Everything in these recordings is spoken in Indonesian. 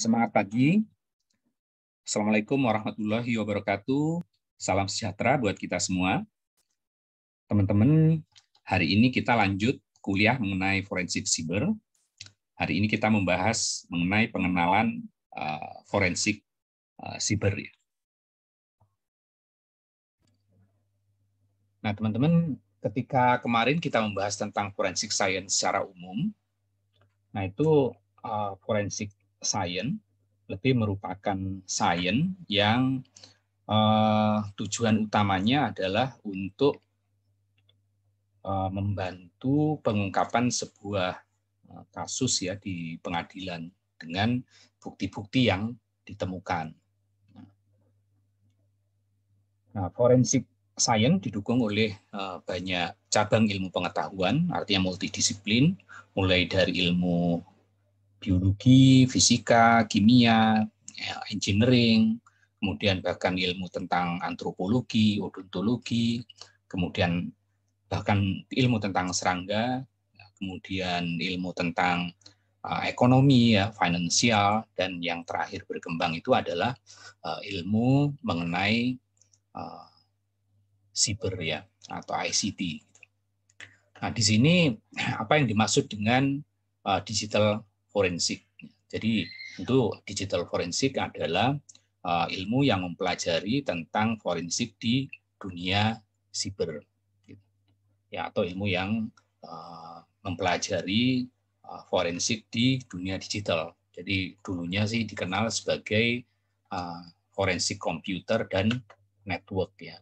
Semangat pagi. Assalamualaikum warahmatullahi wabarakatuh. Salam sejahtera buat kita semua. Teman-teman, hari ini kita lanjut kuliah mengenai forensik siber. Hari ini kita membahas mengenai pengenalan forensik siber. Nah, teman-teman, ketika kemarin kita membahas tentang forensik science secara umum, nah itu forensik science lebih merupakan sains yang tujuan utamanya adalah untuk membantu pengungkapan sebuah kasus ya di pengadilan dengan bukti-bukti yang ditemukan. Nah, forensik science didukung oleh banyak cabang ilmu pengetahuan, artinya multidisiplin, mulai dari ilmu biologi, fisika, kimia, engineering, kemudian bahkan ilmu tentang antropologi, odontologi, kemudian bahkan ilmu tentang serangga, kemudian ilmu tentang ekonomi, ya, finansial, dan yang terakhir berkembang itu adalah ilmu mengenai siber ya atau ICT. Nah, di sini apa yang dimaksud dengan digital forensik? Jadi untuk digital forensik adalah ilmu yang mempelajari tentang forensik di dunia siber, ya, atau ilmu yang mempelajari forensik di dunia digital. Jadi dulunya sih dikenal sebagai forensik komputer dan network ya.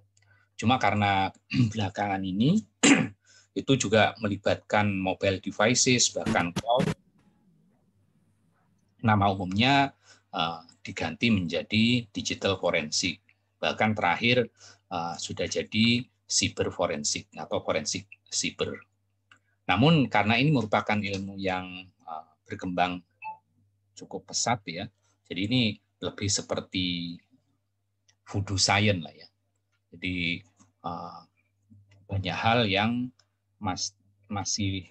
Cuma karena belakangan ini itu juga melibatkan mobile devices, bahkan cloud. Nama umumnya diganti menjadi digital forensik. Bahkan terakhir sudah jadi cyber forensik atau forensik siber. Namun karena ini merupakan ilmu yang berkembang cukup pesat ya, jadi ini lebih seperti voodoo science lah ya. Jadi banyak hal yang masih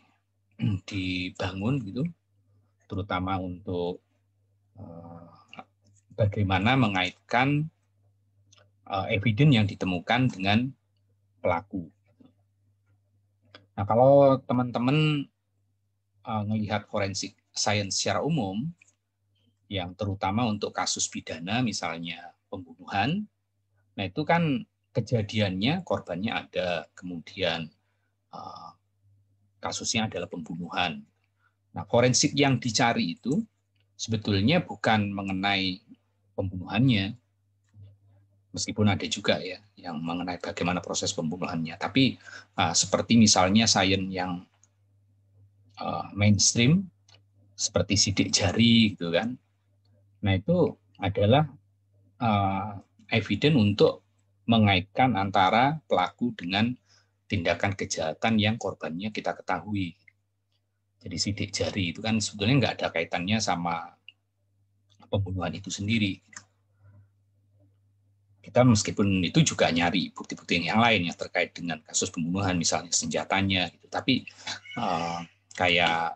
dibangun gitu, terutama untuk bagaimana mengaitkan evidence yang ditemukan dengan pelaku. Nah, kalau teman-teman melihat forensik science secara umum, yang terutama untuk kasus pidana, misalnya pembunuhan, nah itu kan kejadiannya, korbannya ada, kemudian kasusnya adalah pembunuhan. Nah, forensik yang dicari itu sebetulnya bukan mengenai pembunuhannya, meskipun ada juga ya yang mengenai bagaimana proses pembunuhannya. Tapi seperti misalnya sains yang mainstream, seperti sidik jari gitu kan. Nah itu adalah evidence untuk mengaitkan antara pelaku dengan tindakan kejahatan yang korbannya kita ketahui. Jadi sidik jari itu kan sebetulnya nggak ada kaitannya sama pembunuhan itu sendiri. Kita meskipun itu juga nyari bukti-bukti yang lain yang terkait dengan kasus pembunuhan, misalnya senjatanya, gitu. Tapi kayak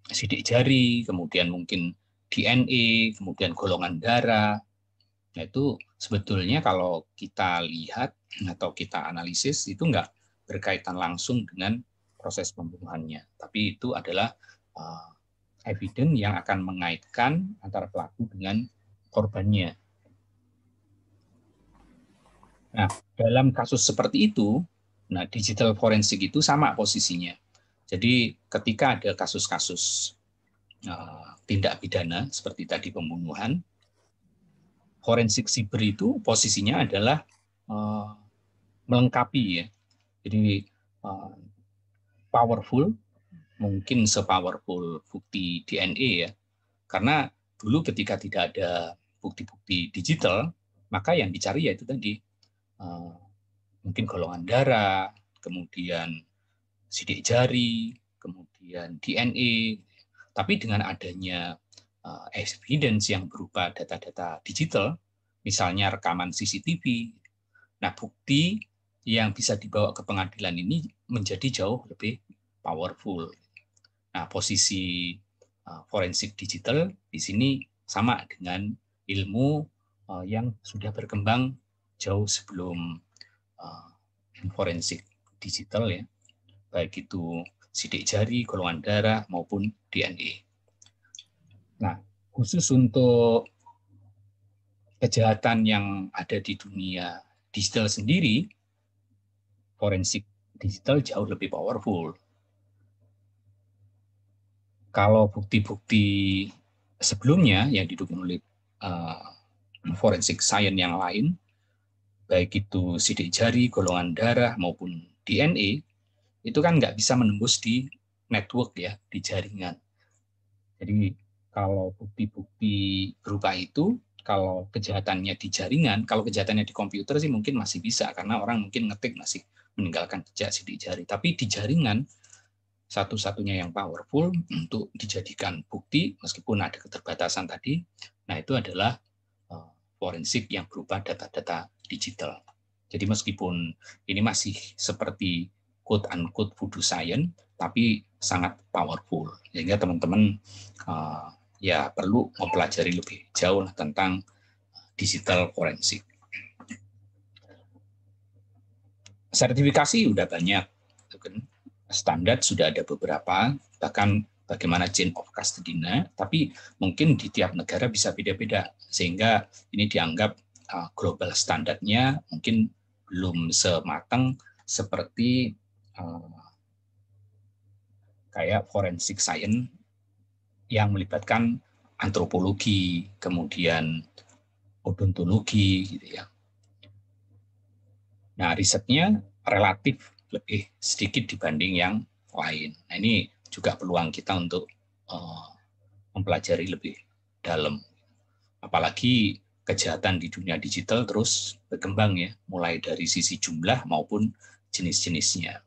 sidik jari, kemudian mungkin DNA, kemudian golongan darah, nah itu sebetulnya kalau kita lihat atau kita analisis itu nggak berkaitan langsung dengan proses pembunuhannya, tapi itu adalah evidence yang akan mengaitkan antara pelaku dengan korbannya. Nah, dalam kasus seperti itu, nah digital forensik itu sama posisinya. Jadi ketika ada kasus-kasus tindak pidana seperti tadi pembunuhan, forensik siber itu posisinya adalah melengkapi ya. Jadi powerful, mungkin sepowerful bukti DNA ya. Karena dulu ketika tidak ada bukti-bukti digital, maka yang dicari yaitu tadi mungkin golongan darah, kemudian sidik jari, kemudian DNA. Tapi dengan adanya evidence yang berupa data-data digital, misalnya rekaman CCTV, nah bukti yang bisa dibawa ke pengadilan ini menjadi jauh lebih powerful. Nah, posisi forensik digital di sini sama dengan ilmu yang sudah berkembang jauh sebelum forensik digital ya, baik itu sidik jari, golongan darah maupun DNA. Nah, khusus untuk kejahatan yang ada di dunia digital sendiri, forensik digital jauh lebih powerful. Kalau bukti-bukti sebelumnya yang didukung oleh forensik science yang lain, baik itu sidik jari, golongan darah maupun DNA, itu kan nggak bisa menembus di network ya, di jaringan. Jadi kalau bukti-bukti berupa itu, kalau kejahatannya di jaringan, kalau kejahatannya di komputer sih mungkin masih bisa, karena orang mungkin ngetik masih meninggalkan jejak sidik jari. Tapi di jaringan, satu-satunya yang powerful untuk dijadikan bukti, meskipun ada keterbatasan tadi, nah itu adalah forensik yang berupa data-data digital. Jadi meskipun ini masih seperti quote-unquote voodoo science, tapi sangat powerful. Sehingga teman-teman ya perlu mempelajari lebih jauh tentang digital forensik. Sertifikasi udah banyak, standar sudah ada beberapa, bahkan bagaimana chain of custody-nya, tapi mungkin di tiap negara bisa beda-beda, sehingga ini dianggap global standarnya mungkin belum sematang seperti kayak forensic science yang melibatkan antropologi, kemudian odontologi, gitu ya. Nah, risetnya relatif lebih sedikit dibanding yang lain. Nah, ini juga peluang kita untuk mempelajari lebih dalam. Apalagi kejahatan di dunia digital terus berkembang ya, mulai dari sisi jumlah maupun jenis-jenisnya.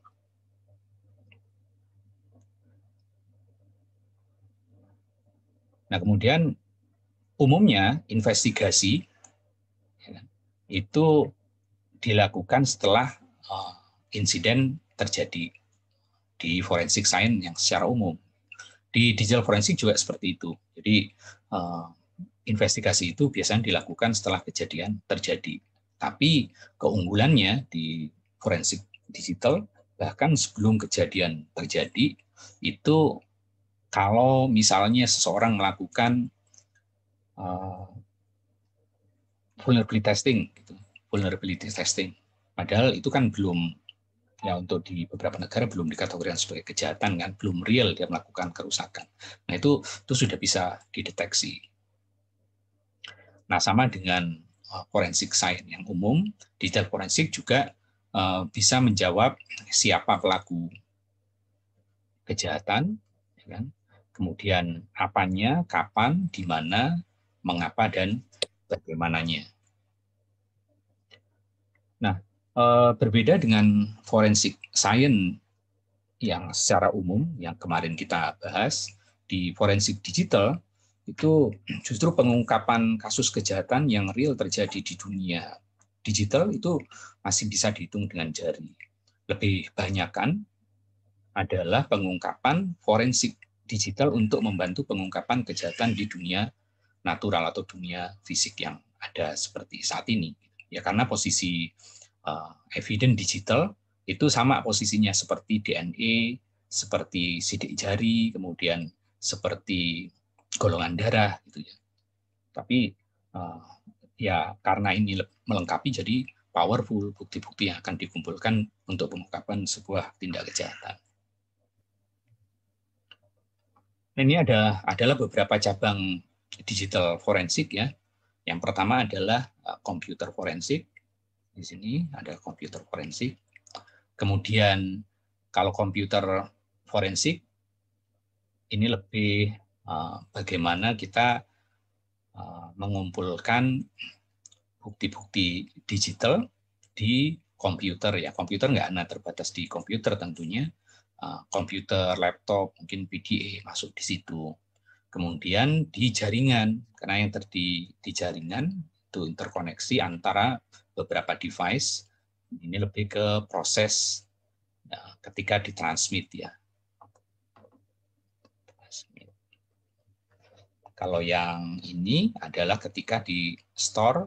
Nah, kemudian umumnya investigasi itu dilakukan setelah insiden terjadi di forensik science yang secara umum. Di digital forensik juga seperti itu. Jadi investigasi itu biasanya dilakukan setelah kejadian terjadi. Tapi keunggulannya di forensik digital, bahkan sebelum kejadian terjadi, itu kalau misalnya seseorang melakukan vulnerability testing, padahal itu kan belum, ya untuk di beberapa negara belum dikategorikan sebagai kejahatan kan, belum real dia melakukan kerusakan. Nah itu sudah bisa dideteksi. Nah sama dengan forensik science yang umum, digital forensik juga bisa menjawab siapa pelaku kejahatan, ya kan? Kemudian apanya, kapan, di mana, mengapa, dan bagaimananya. Nah, berbeda dengan forensik science yang secara umum, yang kemarin kita bahas, di forensik digital, itu justru pengungkapan kasus kejahatan yang real terjadi di dunia digital itu masih bisa dihitung dengan jari. Lebih banyakkan adalah pengungkapan forensik digital untuk membantu pengungkapan kejahatan di dunia natural atau dunia fisik yang ada seperti saat ini. Ya karena posisi evidence digital itu sama posisinya seperti DNA, seperti sidik jari, kemudian seperti golongan darah gitu ya. Tapi ya karena ini melengkapi jadi powerful bukti-bukti yang akan dikumpulkan untuk pengungkapan sebuah tindak kejahatan. Nah, ini adalah beberapa cabang digital forensik ya. Yang pertama adalah komputer forensik. Di sini ada komputer forensik. Kemudian kalau komputer forensik ini lebih bagaimana kita mengumpulkan bukti-bukti digital di komputer ya. Komputer nggak hanya terbatas di komputer tentunya. Komputer, laptop, mungkin PDA masuk di situ. Kemudian di jaringan, karena yang terjadi di jaringan itu interkoneksi antara beberapa device, ini lebih ke proses ketika ditransmit ya. Kalau yang ini adalah ketika di store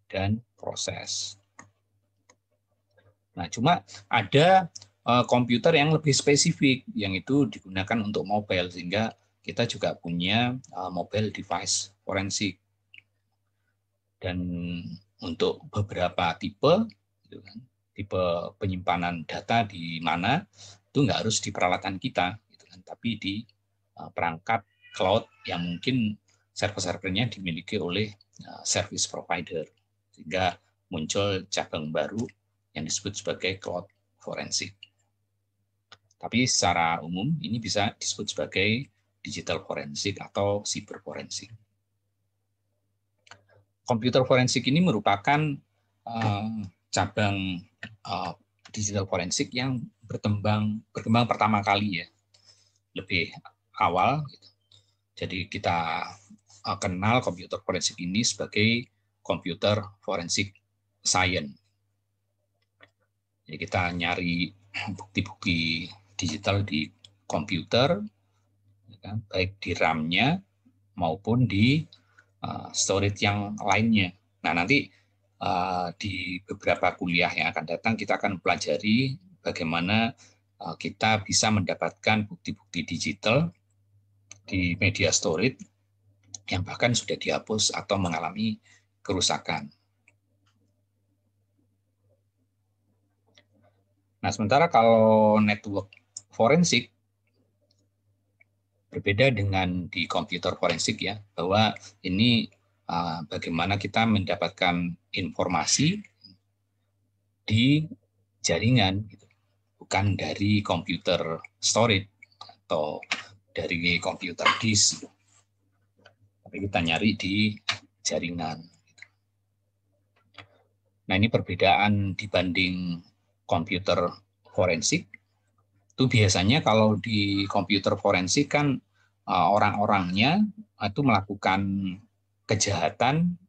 dan proses. Nah, cuma ada komputer yang lebih spesifik, yang itu digunakan untuk mobile, sehingga kita juga punya mobile device forensik. Dan untuk beberapa tipe, gitu kan, tipe penyimpanan data di mana itu nggak harus di peralatan kita, gitu kan, tapi di perangkat cloud yang mungkin server-servernya dimiliki oleh service provider, sehingga muncul cabang baru yang disebut sebagai cloud forensik. Tapi secara umum ini bisa disebut sebagai digital forensik atau cyber forensik. Komputer forensik ini merupakan cabang digital forensik yang berkembang pertama kali ya, lebih awal. Jadi kita kenal komputer forensik ini sebagai komputer forensik science. Jadi kita nyari bukti-bukti digital di komputer, baik di RAM-nya maupun di storage yang lainnya. Nah, nanti di beberapa kuliah yang akan datang kita akan pelajari bagaimana kita bisa mendapatkan bukti-bukti digital di media storage yang bahkan sudah dihapus atau mengalami kerusakan. Nah, sementara kalau network forensik berbeda dengan di komputer forensik ya, bahwa ini bagaimana kita mendapatkan informasi di jaringan, bukan dari komputer storage atau dari komputer disk, tapi kita nyari di jaringan. Nah, ini perbedaan dibanding komputer forensik. Itu biasanya kalau di komputer forensik kan orang-orangnya itu melakukan kejahatan,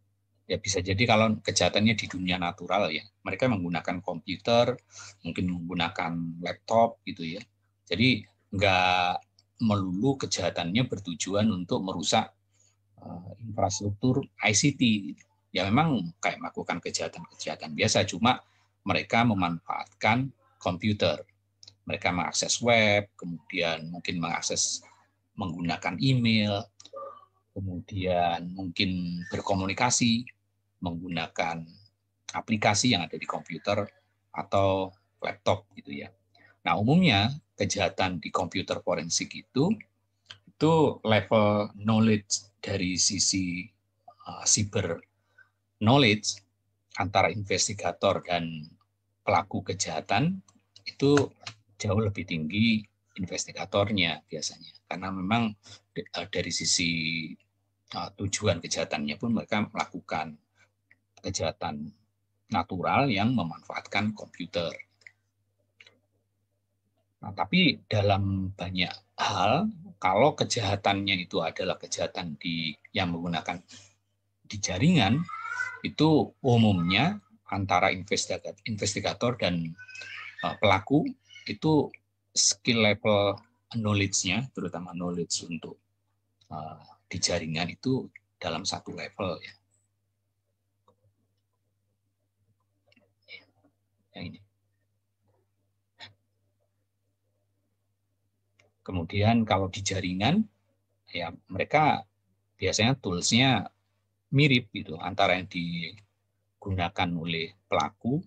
ya bisa jadi kalau kejahatannya di dunia natural ya, mereka menggunakan komputer, mungkin menggunakan laptop gitu ya. Jadi nggak melulu kejahatannya bertujuan untuk merusak infrastruktur ICT. Ya memang kayak melakukan kejahatan-kejahatan biasa, cuma mereka memanfaatkan komputer. Mereka mengakses web, kemudian mungkin menggunakan email, kemudian mungkin berkomunikasi menggunakan aplikasi yang ada di komputer atau laptop gitu ya. Nah, umumnya kejahatan di komputer forensik itu level knowledge dari sisi cyber knowledge antara investigator dan pelaku kejahatan itu jauh lebih tinggi investigatornya biasanya, karena memang dari sisi tujuan kejahatannya pun mereka melakukan kejahatan natural yang memanfaatkan komputer. Nah, tapi dalam banyak hal, kalau kejahatannya itu adalah kejahatan yang menggunakan di jaringan, itu umumnya antara investigator dan pelaku itu skill level knowledge-nya, terutama knowledge untuk di jaringan itu dalam satu level ya. Yang ini. Kemudian kalau di jaringan, ya mereka biasanya tools-nya mirip gitu antara yang digunakan oleh pelaku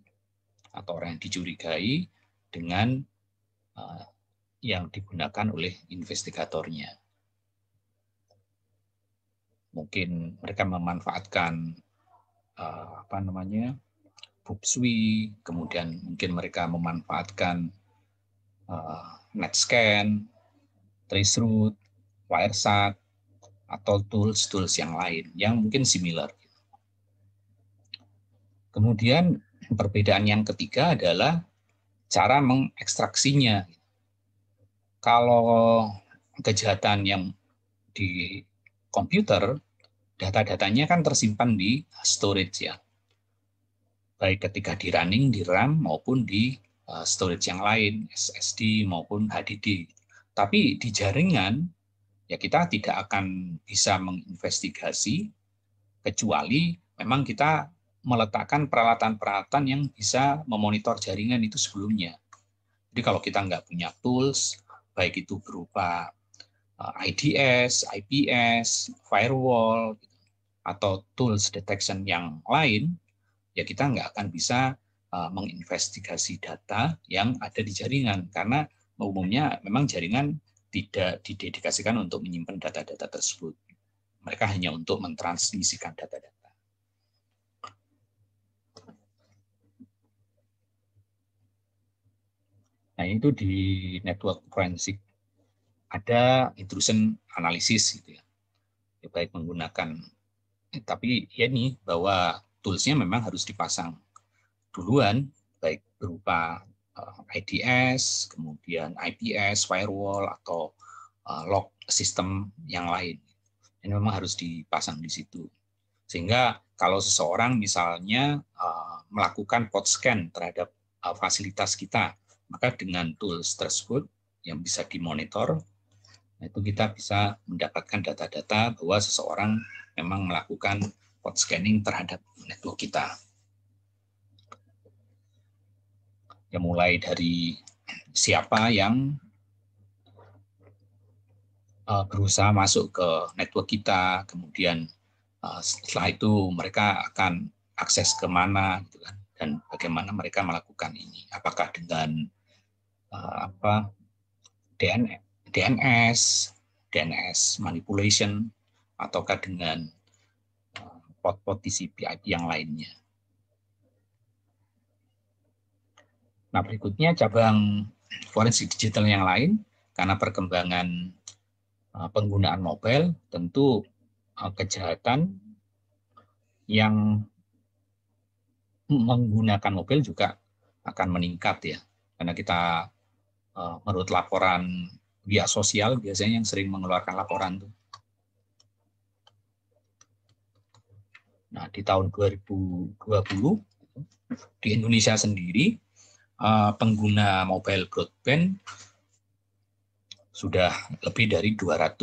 atau orang yang dicurigai dengan yang digunakan oleh investigatornya. Mungkin mereka memanfaatkan Bubsui, kemudian mungkin mereka memanfaatkan Netscan, Traceroute, Wireshark, atau tools-tools yang lain yang mungkin similar. Kemudian perbedaan yang ketiga adalah cara mengekstraksinya. Kalau kejahatan yang di komputer, data-datanya kan tersimpan di storage ya, baik ketika di running di RAM maupun di storage yang lain, SSD maupun HDD. Tapi di jaringan ya kita tidak akan bisa menginvestigasi kecuali memang kita meletakkan peralatan-peralatan yang bisa memonitor jaringan itu sebelumnya. Jadi kalau kita nggak punya tools, baik itu berupa IDS, IPS, firewall, atau tools detection yang lain, ya kita nggak akan bisa menginvestigasi data yang ada di jaringan, karena umumnya memang jaringan tidak didedikasikan untuk menyimpan data-data tersebut. Mereka hanya untuk mentransmisikan data-data. Nah, itu di network forensik ada intrusion analysis gitu ya. Baik menggunakan, tapi ya ini bahwa toolsnya memang harus dipasang duluan, baik berupa IDS, kemudian IPS, firewall, atau log system yang lain. Ini memang harus dipasang di situ. Sehingga kalau seseorang misalnya melakukan pod scan terhadap fasilitas kita, maka dengan tools tersebut yang bisa dimonitor, itu kita bisa mendapatkan data-data bahwa seseorang memang melakukan pod scanning terhadap network kita. Ya, mulai dari siapa yang berusaha masuk ke network kita, kemudian setelah itu mereka akan akses ke mana, gitu kan, dan bagaimana mereka melakukan ini. Apakah dengan DNS manipulation, ataukah dengan port-port TCP/IP yang lainnya. Nah, berikutnya cabang forensik digital yang lain, karena perkembangan penggunaan mobile, tentu kejahatan yang menggunakan mobile juga akan meningkat ya, karena kita menurut laporan via sosial biasanya yang sering mengeluarkan laporan tuh. Nah, di tahun 2020 di Indonesia sendiri pengguna mobile broadband sudah lebih dari 200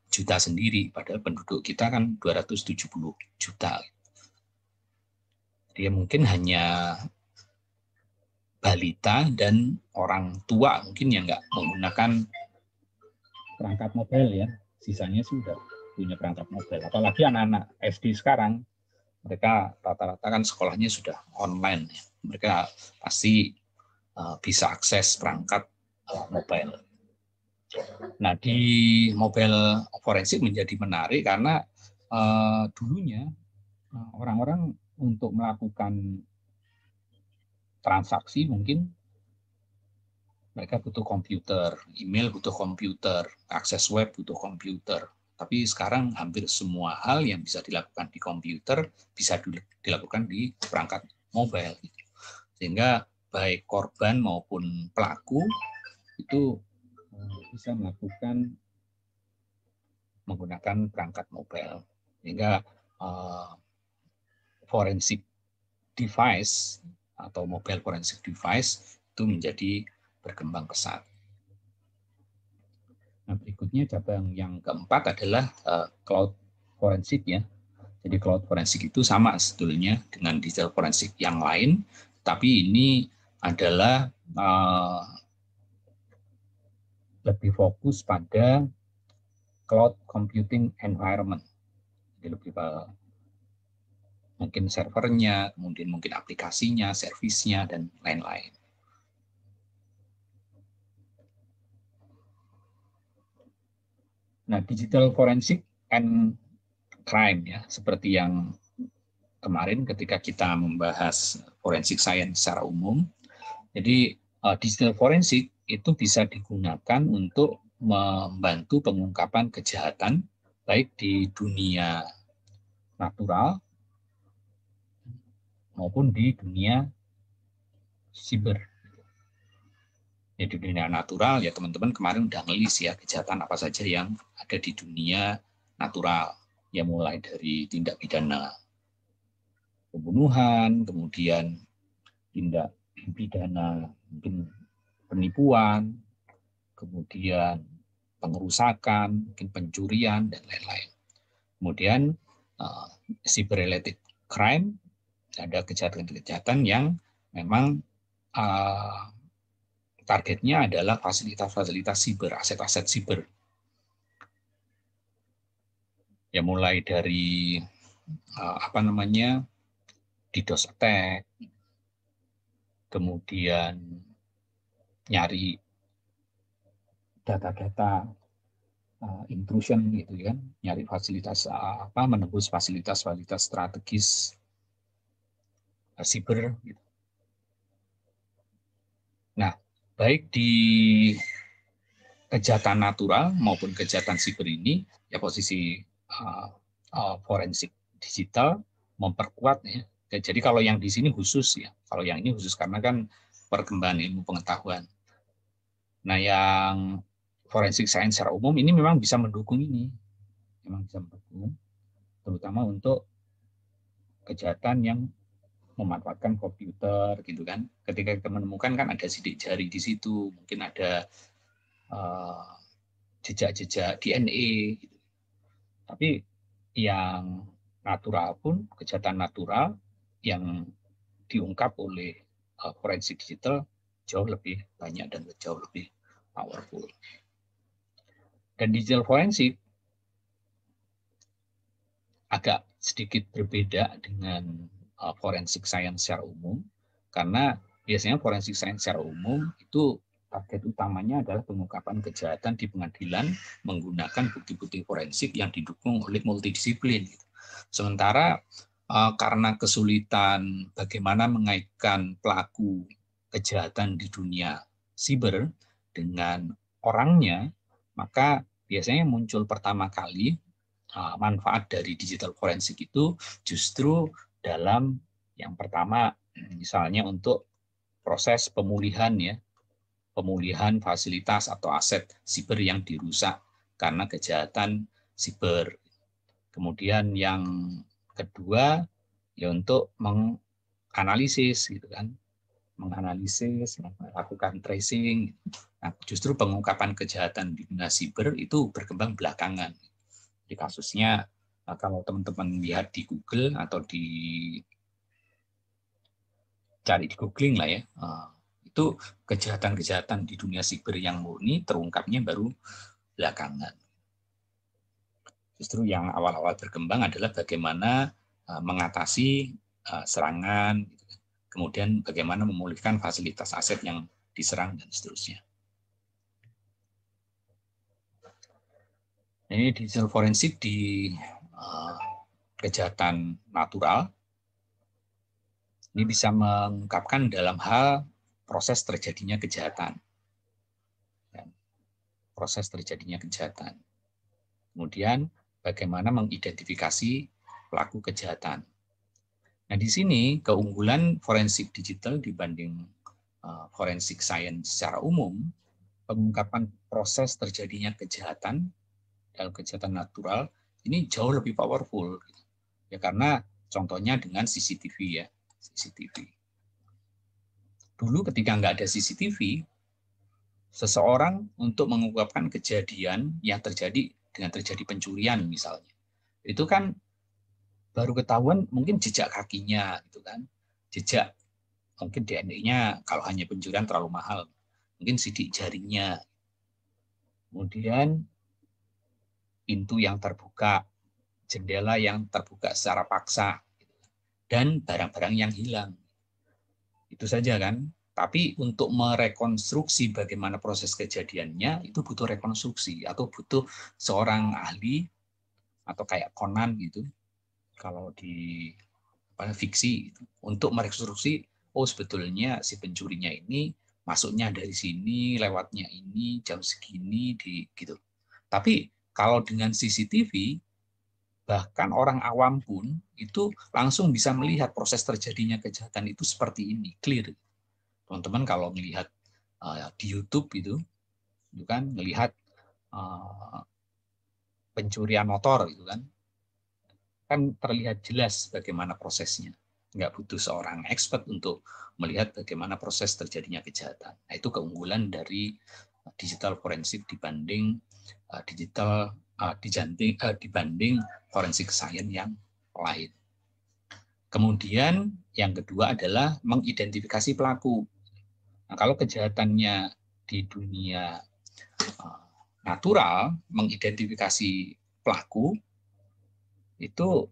juta sendiri, padahal penduduk kita kan 270 juta. Dia mungkin hanya balita dan orang tua mungkin yang nggak menggunakan perangkat mobile ya, sisanya sudah punya perangkat mobile. Apalagi anak-anak SD sekarang, mereka rata-rata kan sekolahnya sudah online, mereka pasti bisa akses perangkat mobile. Nah, di mobile forensik menjadi menarik karena dulunya orang-orang untuk melakukan transaksi mungkin mereka butuh komputer, email butuh komputer, akses web butuh komputer. Tapi sekarang hampir semua hal yang bisa dilakukan di komputer bisa dilakukan di perangkat mobile. Sehingga baik korban maupun pelaku itu bisa melakukan menggunakan perangkat mobile. Sehingga forensic device atau mobile forensic device itu menjadi berkembang pesat. Nah, berikutnya cabang yang keempat adalah cloud forensik ya. Jadi cloud forensik itu sama sebetulnya dengan digital forensik yang lain, tapi ini adalah lebih fokus pada cloud computing environment. Jadi lebih mungkin servernya, kemudian mungkin aplikasinya, servisnya, dan lain-lain. Nah, digital forensic and crime ya, seperti yang kemarin ketika kita membahas forensic science secara umum. Jadi digital forensik itu bisa digunakan untuk membantu pengungkapan kejahatan baik di dunia natural maupun di dunia siber. Ya, di dunia natural ya teman-teman kemarin udah ngelis ya kejahatan apa saja yang ada di dunia natural. Ya mulai dari tindak pidana pembunuhan, kemudian tindak pidana mungkin penipuan, kemudian pengerusakan, mungkin pencurian, dan lain-lain. Kemudian cyber-related crime, ada kejahatan-kejahatan yang memang targetnya adalah fasilitas-fasilitas siber, aset-aset siber. Ya mulai dari DDoS attack, kemudian nyari data-data intrusion gitu kan, nyari fasilitas menembus fasilitas-fasilitas strategis siber gitu. Nah, baik di kejahatan natural maupun kejahatan siber ini ya posisi forensik digital memperkuat ya. Jadi kalau yang di sini khusus ya, kalau yang ini khusus karena kan perkembangan ilmu pengetahuan. Nah, yang forensik science secara umum ini memang bisa mendukung ini, memang bisa mendukung, terutama untuk kejahatan yang memanfaatkan komputer gitu kan. Ketika kita menemukan kan ada sidik jari di situ, mungkin ada jejak-jejak DNA gitu. Tapi yang natural pun, kejahatan natural yang diungkap oleh forensik digital jauh lebih banyak dan jauh lebih powerful. Dan digital forensik agak sedikit berbeda dengan forensik science secara umum, karena biasanya forensik science secara umum itu target utamanya adalah pengungkapan kejahatan di pengadilan menggunakan bukti-bukti forensik yang didukung oleh multidisiplin. Sementara karena kesulitan bagaimana mengaitkan pelaku kejahatan di dunia siber dengan orangnya, maka biasanya muncul pertama kali manfaat dari digital forensik itu justru dalam yang pertama misalnya untuk proses pemulihan ya, pemulihan fasilitas atau aset siber yang dirusak karena kejahatan siber. Kemudian yang kedua ya untuk menganalisis gitu kan, menganalisis, melakukan tracing. Nah, justru pengungkapan kejahatan di dunia siber itu berkembang belakangan. Di kasusnya kalau teman-teman lihat di Google atau cari di googling lah ya, itu kejahatan-kejahatan di dunia siber yang murni terungkapnya baru belakangan. Justru yang awal-awal berkembang adalah bagaimana mengatasi serangan, kemudian bagaimana memulihkan fasilitas aset yang diserang dan seterusnya. Ini digital forensik di kejahatan natural ini bisa mengungkapkan dalam hal proses terjadinya kejahatan. Proses terjadinya kejahatan. Kemudian bagaimana mengidentifikasi pelaku kejahatan. Nah, di sini keunggulan forensik digital dibanding forensik science secara umum, pengungkapan proses terjadinya kejahatan dalam kejahatan natural ini jauh lebih powerful. Ya karena contohnya dengan CCTV ya, CCTV. Dulu ketika nggak ada CCTV, seseorang untuk mengungkapkan kejadian yang terjadi dengan terjadi pencurian misalnya, itu kan baru ketahuan mungkin jejak kakinya gitu kan, jejak mungkin DNA-nya kalau hanya pencurian terlalu mahal, mungkin sidik jarinya, kemudian pintu yang terbuka, jendela yang terbuka secara paksa, dan barang-barang yang hilang. Itu saja kan. Tapi untuk merekonstruksi bagaimana proses kejadiannya, itu butuh rekonstruksi atau butuh seorang ahli atau kayak Conan gitu, kalau di fiksi gitu, untuk merekonstruksi, oh sebetulnya si pencurinya ini masuknya dari sini, lewatnya ini, jam segini, gitu. Tapi kalau dengan CCTV, bahkan orang awam pun itu langsung bisa melihat proses terjadinya kejahatan itu seperti ini, clear. Teman-teman kalau melihat di YouTube itu kan melihat pencurian motor itu kan terlihat jelas bagaimana prosesnya. Nggak butuh seorang expert untuk melihat bagaimana proses terjadinya kejahatan. Nah, itu keunggulan dari digital forensik dibanding dibanding forensik science yang lain. Kemudian yang kedua adalah mengidentifikasi pelaku. Nah, kalau kejahatannya di dunia natural, mengidentifikasi pelaku itu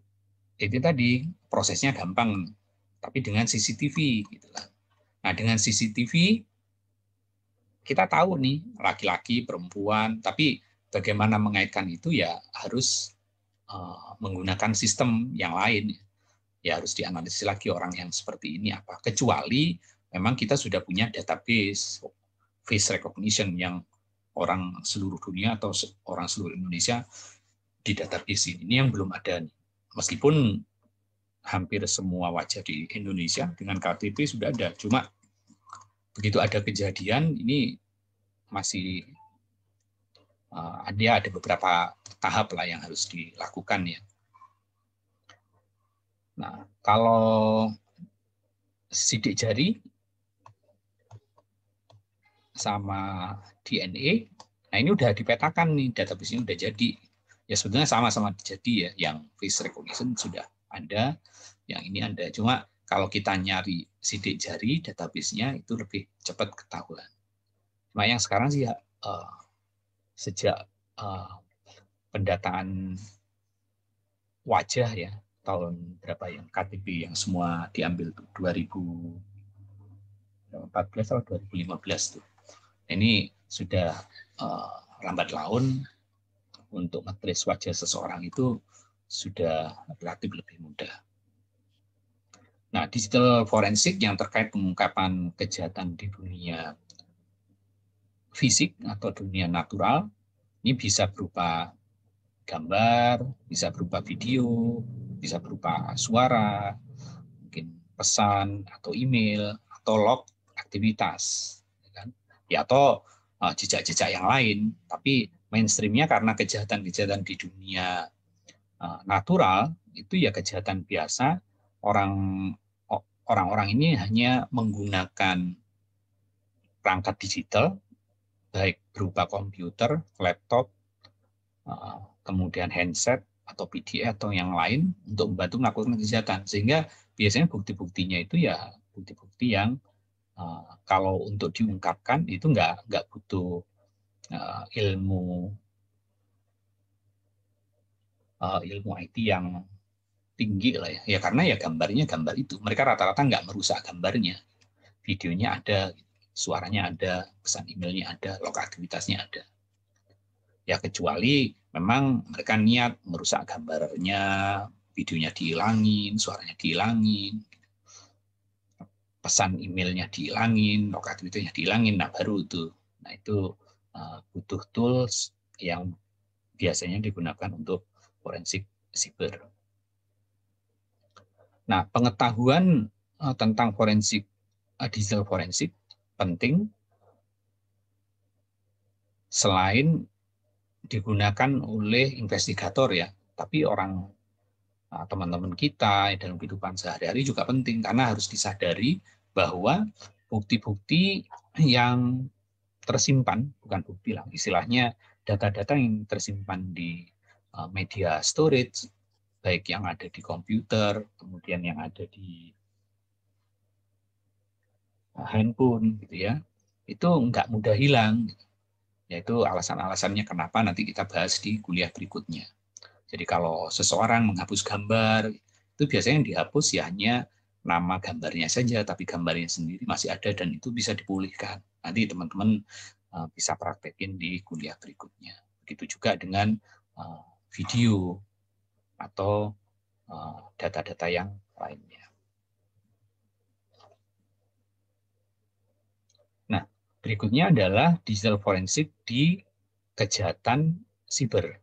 tadi prosesnya gampang, tapi dengan CCTV gitu kan. Nah, dengan CCTV kita tahu nih laki-laki, perempuan, tapi bagaimana mengaitkan itu ya harus menggunakan sistem yang lain. Ya harus dianalisis lagi orang yang seperti ini apa. Kecuali memang kita sudah punya database face recognition yang orang seluruh dunia atau orang seluruh Indonesia di database ini yang belum ada nih. Meskipun hampir semua wajah di Indonesia dengan KTP sudah ada, cuma begitu ada kejadian ini masih ada beberapa tahap lah yang harus dilakukan ya. Nah, kalau sidik jari sama DNA, nah ini udah dipetakan nih, database-nya udah jadi. Ya sebetulnya sama-sama jadi ya, yang face recognition sudah ada, yang ini ada. Cuma kalau kita nyari sidik jari, database-nya itu lebih cepat ketahuan. Cuma yang sekarang sih ya, sejak pendataan wajah ya, tahun berapa yang KTP yang semua diambil tuh 2014 atau 2015 tuh. Ini sudah lambat laun untuk nge-trace wajah seseorang itu sudah relatif lebih mudah. Nah, digital forensik yang terkait pengungkapan kejahatan di dunia fisik atau dunia natural ini bisa berupa gambar, bisa berupa video, bisa berupa suara, mungkin pesan atau email atau log aktivitas, ya atau jejak-jejak yang lain. Tapi mainstreamnya karena kejahatan-kejahatan di dunia natural itu ya kejahatan biasa, orang-orang ini hanya menggunakan perangkat digital, baik berupa komputer, laptop, kemudian handset atau PDA atau yang lain untuk membantu melakukan kejahatan. Sehingga biasanya bukti-buktinya itu ya bukti-bukti yang kalau untuk diungkapkan itu nggak butuh ilmu IT yang tinggi lah ya. Ya karena ya gambarnya gambar itu. Mereka rata-rata nggak merusak gambarnya. Videonya ada, suaranya ada, pesan emailnya ada, log aktivitasnya ada. Ya kecuali memang mereka niat merusak gambarnya, videonya dihilangin, suaranya dihilangin, pesan emailnya dihilangin, log aktivitasnya dihilangin, nah baru itu. Nah itu butuh tools yang biasanya digunakan untuk forensik siber. Nah, pengetahuan tentang forensik, digital forensik penting selain digunakan oleh investigator ya, tapi orang teman-teman kita dalam kehidupan sehari-hari juga penting karena harus disadari bahwa bukti-bukti yang tersimpan, bukan bukti lah, istilahnya data-data yang tersimpan di media storage, baik yang ada di komputer, kemudian yang ada di handphone, gitu ya, itu nggak mudah hilang. Yaitu alasan-alasannya kenapa nanti kita bahas di kuliah berikutnya. Jadi kalau seseorang menghapus gambar, itu biasanya yang dihapus ya hanya nama gambarnya saja, tapi gambarnya sendiri masih ada dan itu bisa dipulihkan. Nanti teman-teman bisa praktekin di kuliah berikutnya. Begitu juga dengan video atau data-data yang lainnya. Nah, berikutnya adalah digital forensik di kejahatan siber.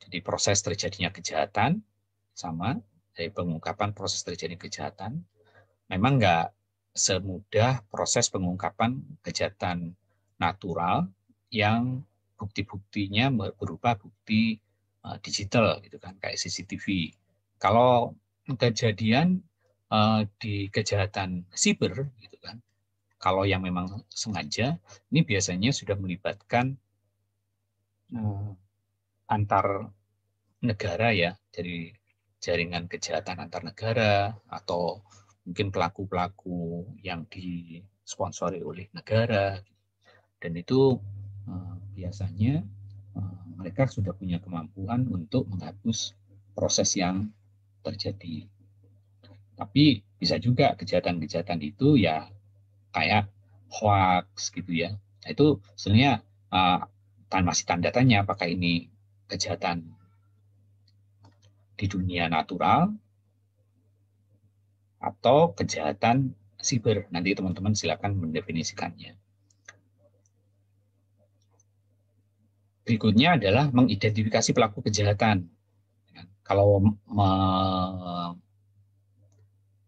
Jadi proses terjadinya kejahatan sama dari pengungkapan proses terjadinya kejahatan memang nggak semudah proses pengungkapan kejahatan natural yang bukti-buktinya berupa bukti digital gitu kan kayak CCTV. Kalau kejadian di kejahatan siber gitu kan Kalau yang memang sengaja, ini biasanya sudah melibatkan antar negara ya, dari jaringan kejahatan antar negara atau mungkin pelaku-pelaku yang disponsori oleh negara, dan itu biasanya mereka sudah punya kemampuan untuk menghapus proses yang terjadi. Tapi bisa juga kejahatan-kejahatan itu ya kayak hoax gitu ya. Nah, itu sebenarnya masih tanda tanya apakah ini kejahatan di dunia natural atau kejahatan siber. Nanti teman-teman silakan mendefinisikannya. Berikutnya adalah mengidentifikasi pelaku kejahatan. Kalau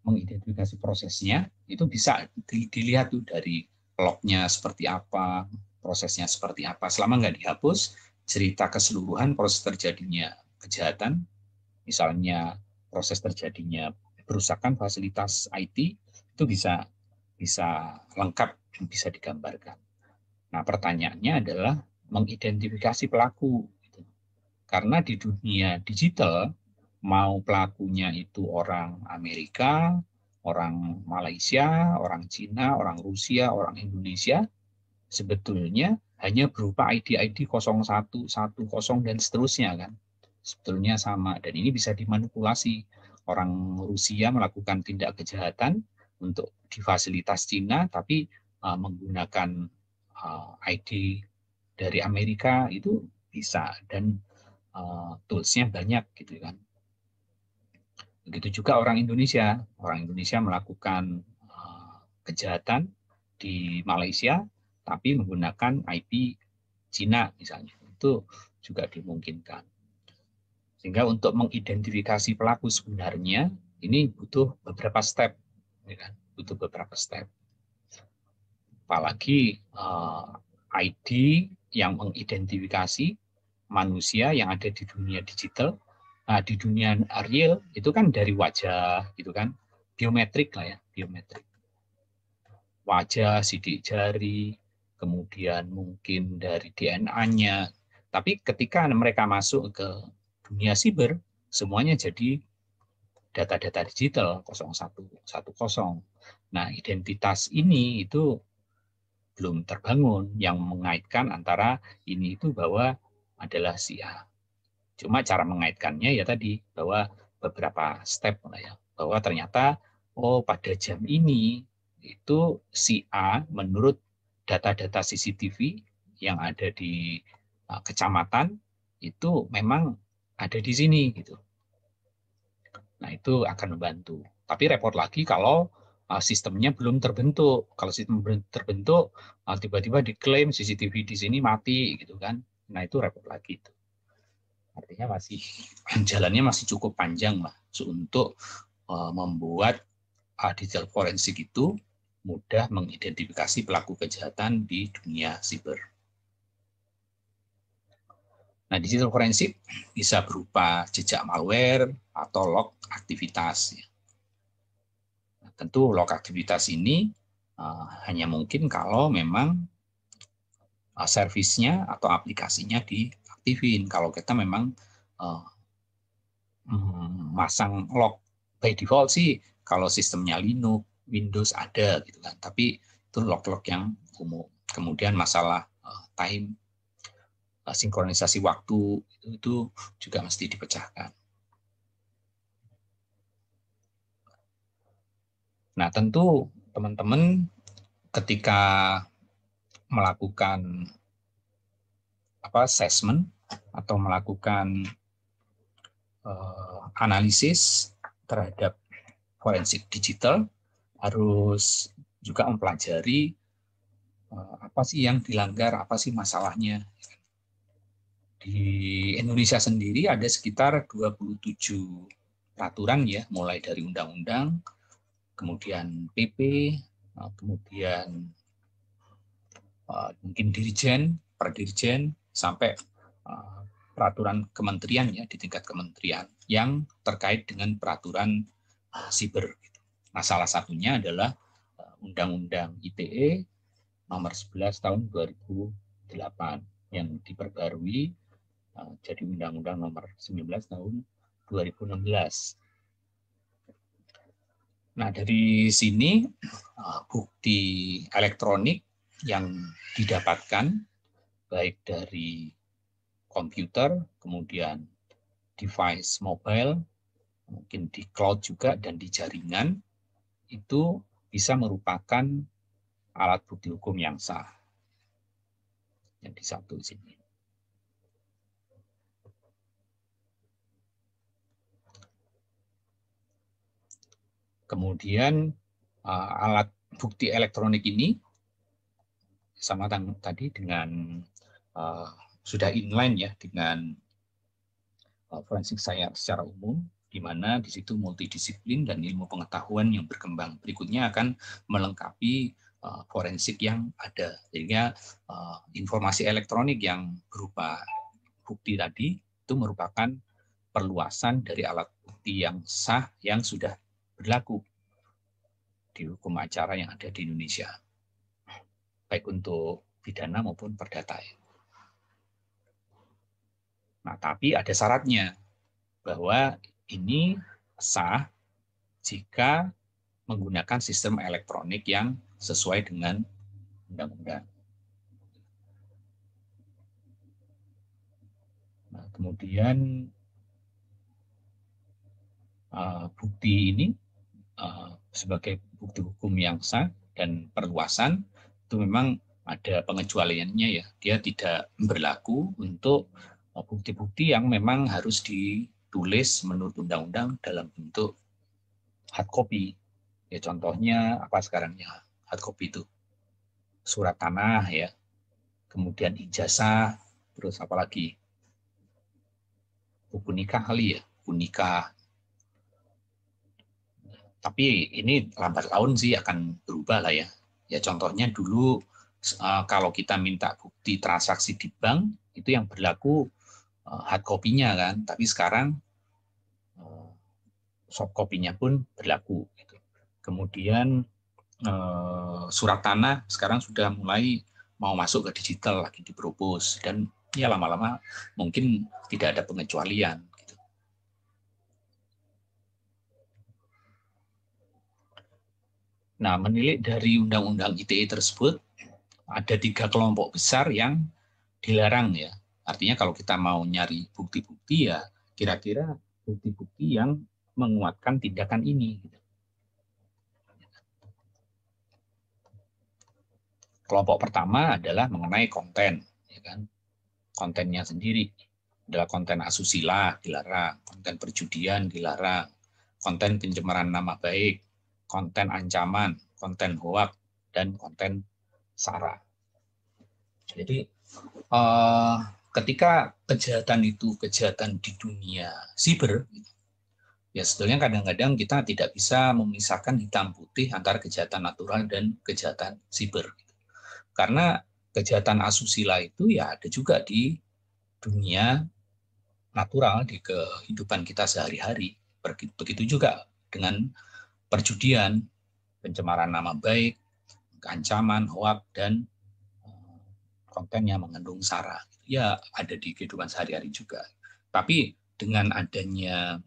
mengidentifikasi prosesnya, itu bisa dilihat tuh dari lognya seperti apa, prosesnya seperti apa. Selama nggak dihapus, cerita keseluruhan proses terjadinya kejahatan, misalnya proses terjadinya perusakan fasilitas IT, itu bisa lengkap, bisa digambarkan. Nah, pertanyaannya adalah mengidentifikasi pelaku. Karena di dunia digital, mau pelakunya itu orang Amerika, orang Malaysia, orang Cina, orang Rusia, orang Indonesia, sebetulnya hanya berupa ID-ID 0110 dan seterusnya kan. Sebetulnya sama, dan ini bisa dimanipulasi. Orang Rusia melakukan tindak kejahatan untuk di fasilitas Cina, tapi menggunakan ID dari Amerika itu bisa, dan toolsnya banyak gitu kan. Begitu juga orang Indonesia melakukan kejahatan di Malaysia tapi menggunakan IP Cina misalnya, itu juga dimungkinkan. Sehingga untuk mengidentifikasi pelaku sebenarnya ini butuh beberapa step, ya kan? Butuh beberapa step. Apalagi ID yang mengidentifikasi manusia yang ada di dunia digital. Nah, di dunia real itu kan dari wajah gitu kan, biometrik lah ya, biometrik. Wajah, sidik jari, kemudian mungkin dari DNA-nya. Tapi ketika mereka masuk ke dunia siber, semuanya jadi data-data digital 0110. Nah, identitas ini itu belum terbangun yang mengaitkan antara ini itu bahwa adalah si A. Cuma cara mengaitkannya ya tadi bahwa beberapa step ya, bahwa ternyata pada jam ini itu si A menurut data-data CCTV yang ada di kecamatan itu memang ada di sini gitu. Nah, itu akan membantu. Tapi repot lagi kalau sistemnya belum terbentuk. Kalau sistem belum terbentuk, tiba-tiba diklaim CCTV di sini mati gitu kan. Nah, itu repot lagi. Artinya jalannya masih cukup panjang lah untuk membuat digital forensik itu mudah mengidentifikasi pelaku kejahatan di dunia siber. Nah, digital forensik bisa berupa jejak malware atau log aktivitas. Nah, tentu log aktivitas ini hanya mungkin kalau memang servisnya atau aplikasinya diaktifin. Kalau kita memang masang log by default sih, kalau sistemnya Linux, Windows ada gitu kan. Tapi itu log-log yang umum. Kemudian masalah time, sinkronisasi waktu itu juga mesti dipecahkan. Nah, tentu teman-teman ketika melakukan assessment atau melakukan analisis terhadap forensik digital harus juga mempelajari apa sih yang dilanggar, apa sih masalahnya. Di Indonesia sendiri ada sekitar 27 peraturan ya, mulai dari undang-undang, kemudian PP, kemudian mungkin dirjen, per dirjen, sampai peraturan kementerian ya, di tingkat kementerian yang terkait dengan peraturan siber. Nah, salah satunya adalah Undang-Undang ITE nomor 11 tahun 2008 yang diperbarui jadi Undang-Undang nomor 19 tahun 2016. Nah, dari sini bukti elektronik yang didapatkan baik dari komputer, kemudian device mobile, mungkin di cloud juga dan di jaringan, itu bisa merupakan alat bukti hukum yang sah. Yang di satu sini. Kemudian alat bukti elektronik ini sama tadi dengan sudah inline ya dengan forensik science secara umum, di mana di situ multidisiplin dan ilmu pengetahuan yang berkembang. Berikutnya akan melengkapi forensik yang ada. Sehingga informasi elektronik yang berupa bukti tadi itu merupakan perluasan dari alat bukti yang sah yang sudah berlaku di hukum acara yang ada di Indonesia, baik untuk pidana maupun perdata. Nah, tapi ada syaratnya bahwa ini sah jika menggunakan sistem elektronik yang sesuai dengan undang-undang. Nah, kemudian bukti ini sebagai bukti hukum yang sah dan perluasan itu memang ada pengecualiannya ya. Dia tidak berlaku untuk bukti-bukti yang memang harus ditulis menurut undang-undang dalam bentuk hard copy. Ya contohnya apa sekarang ya? Hard copy itu surat tanah ya. Kemudian ijazah, terus apa lagi? Buku nikah kali ya, buku nikah. Tapi ini lambat laun sih akan berubah lah ya. Ya contohnya dulu kalau kita minta bukti transaksi di bank itu yang berlaku hard copy-nya kan, tapi sekarang soft copy-nya pun berlaku. Gitu. Kemudian surat tanah sekarang sudah mulai mau masuk ke digital lagi dipropos dan ya lama-lama mungkin tidak ada pengecualian. Gitu. Nah, menilik dari Undang-Undang ITE tersebut, ada 3 kelompok besar yang dilarang ya. Artinya kalau kita mau nyari bukti-bukti ya kira-kira bukti-bukti yang menguatkan tindakan ini. Kelompok pertama adalah mengenai konten, ya kan? Kontennya sendiri adalah konten asusila dilarang, konten perjudian dilarang, konten pencemaran nama baik, konten ancaman, konten hoak, dan konten sara. Jadi ketika kejahatan itu kejahatan di dunia siber, ya sebetulnya kadang-kadang kita tidak bisa memisahkan hitam putih antara kejahatan natural dan kejahatan siber. Karena kejahatan asusila itu ya ada juga di dunia natural, di kehidupan kita sehari-hari. Begitu juga dengan perjudian, pencemaran nama baik, ancaman, hoak, dan konten yang mengandung sara. Ya ada di kehidupan sehari-hari juga. Tapi dengan adanya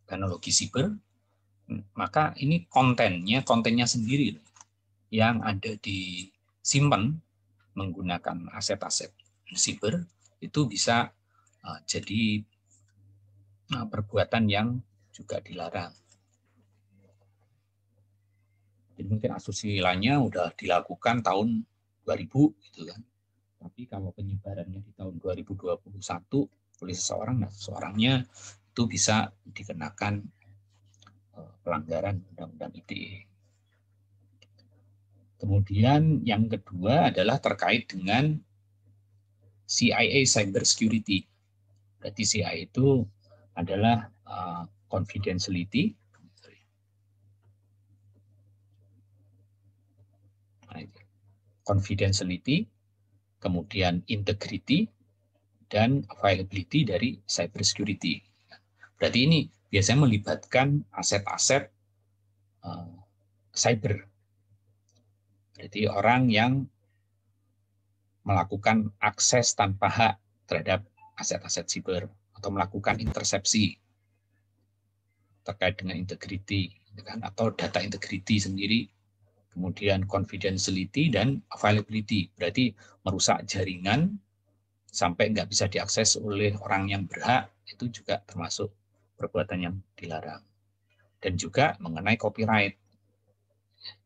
teknologi siber, maka ini kontennya sendiri yang ada disimpan menggunakan aset-aset siber itu bisa jadi perbuatan yang juga dilarang. Jadi mungkin asusilanya udah dilakukan tahun 2000 gitu kan. Tapi kalau penyebarannya di tahun 2021 oleh seseorang, nah seseorangnya itu bisa dikenakan pelanggaran Undang-Undang ITE. Kemudian yang kedua adalah terkait dengan CIA Cyber Security. Berarti CIA itu adalah confidentiality, kemudian integrity, dan availability dari cyber security. Berarti ini biasanya melibatkan aset-aset cyber. Jadi orang yang melakukan akses tanpa hak terhadap aset-aset siber atau melakukan intersepsi terkait dengan integrity, atau data integrity sendiri, kemudian confidentiality dan availability, berarti merusak jaringan sampai nggak bisa diakses oleh orang yang berhak, itu juga termasuk perbuatan yang dilarang. Dan juga mengenai copyright.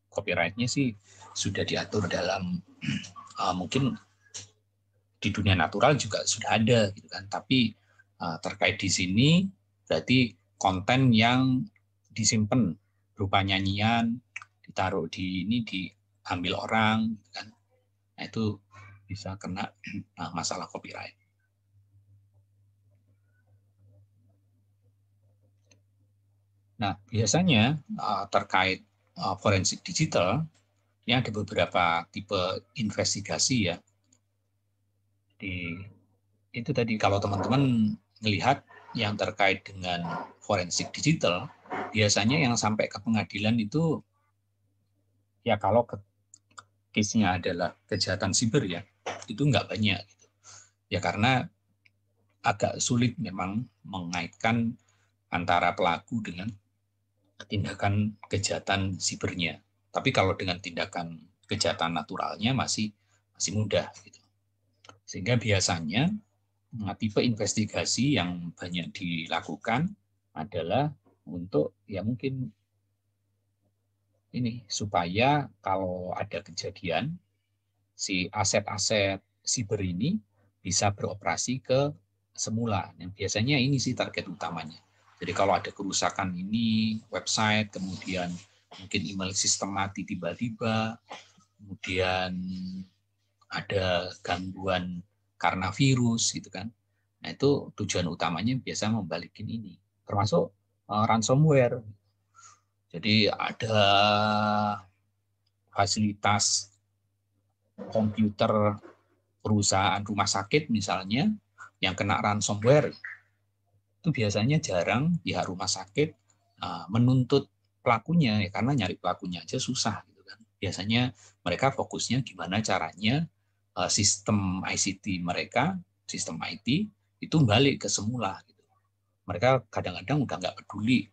Copyright-nya sih sudah diatur dalam mungkin di dunia natural juga sudah ada gitu kan, tapi terkait di sini berarti konten yang disimpan berupa nyanyian ditaruh di ini diambil orang gitu kan. Nah, itu bisa kena masalah copyright. Nah, biasanya terkait forensik digital, ini ada beberapa tipe investigasi ya. Itu tadi kalau teman-teman melihat yang terkait dengan forensik digital, biasanya yang sampai ke pengadilan itu ya kalau case-nya adalah kejahatan siber ya, itu nggak banyak. Ya karena agak sulit memang mengaitkan antara pelaku dengan tindakan kejahatan sibernya. Tapi kalau dengan tindakan kejahatan naturalnya masih mudah gitu. Sehingga biasanya tipe investigasi yang banyak dilakukan adalah untuk ya mungkin ini supaya kalau ada kejadian si aset-aset siber ini bisa beroperasi ke semula. Yang biasanya ini sih target utamanya. Jadi kalau ada kerusakan ini website, kemudian mungkin email sistem mati tiba-tiba, kemudian ada gangguan karena virus gitu kan. Nah, itu tujuan utamanya biasa membalikin ini. Termasuk ransomware. Jadi ada fasilitas komputer perusahaan rumah sakit misalnya yang kena ransomware, itu biasanya jarang pihak rumah sakit menuntut pelakunya ya, karena nyari pelakunya aja susah gitu kan. Biasanya mereka fokusnya gimana caranya sistem ICT mereka, sistem IT itu balik ke semula gitu. Mereka kadang-kadang udah nggak peduli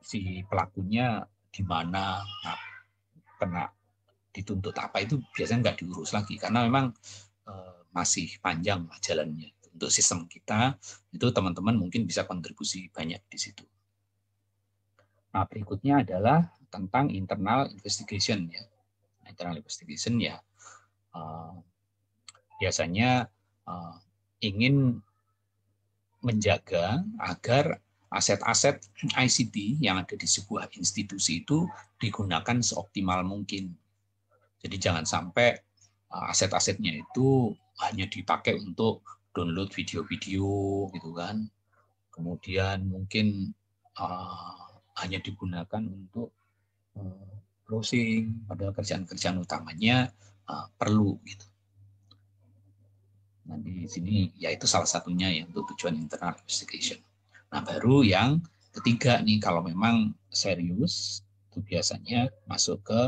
si pelakunya di mana kena dituntut apa, itu biasanya nggak diurus lagi karena memang masih panjang jalannya. Untuk sistem kita itu teman-teman mungkin bisa kontribusi banyak di situ. Nah, berikutnya adalah tentang internal investigation ya. Internal investigation ya biasanya ingin menjaga agar aset-aset ICT yang ada di sebuah institusi itu digunakan seoptimal mungkin. Jadi jangan sampai aset-asetnya itu hanya dipakai untuk download video-video gitu kan. Kemudian mungkin hanya digunakan untuk browsing, padahal kerjaan-kerjaan utamanya perlu gitu. Nah, di sini yaitu salah satunya ya untuk tujuan internal investigation. Nah, baru yang ketiga nih, kalau memang serius itu biasanya masuk ke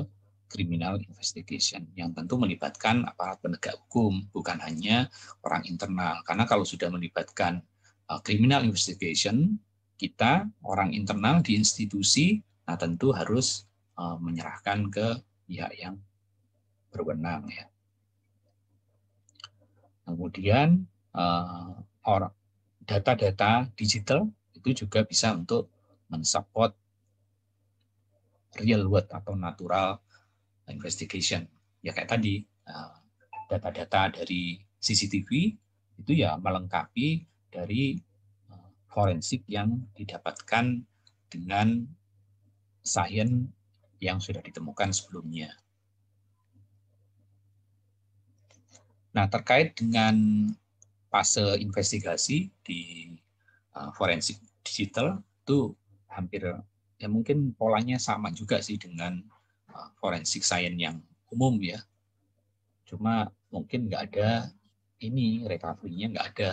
criminal investigation yang tentu melibatkan aparat penegak hukum, bukan hanya orang internal. Karena kalau sudah melibatkan criminal investigation, kita orang internal di institusi, nah tentu harus menyerahkan ke pihak yang berwenang ya. Kemudian data-data digital itu juga bisa untuk mensupport real world atau natural investigation. Ya kayak tadi, data-data dari CCTV itu ya melengkapi dari forensik yang didapatkan dengan sains yang sudah ditemukan sebelumnya. Nah, terkait dengan fase investigasi di forensik digital itu hampir ya mungkin polanya sama juga sih dengan forensik sains yang umum ya. Cuma mungkin nggak ada ini recovery-nya nggak ada.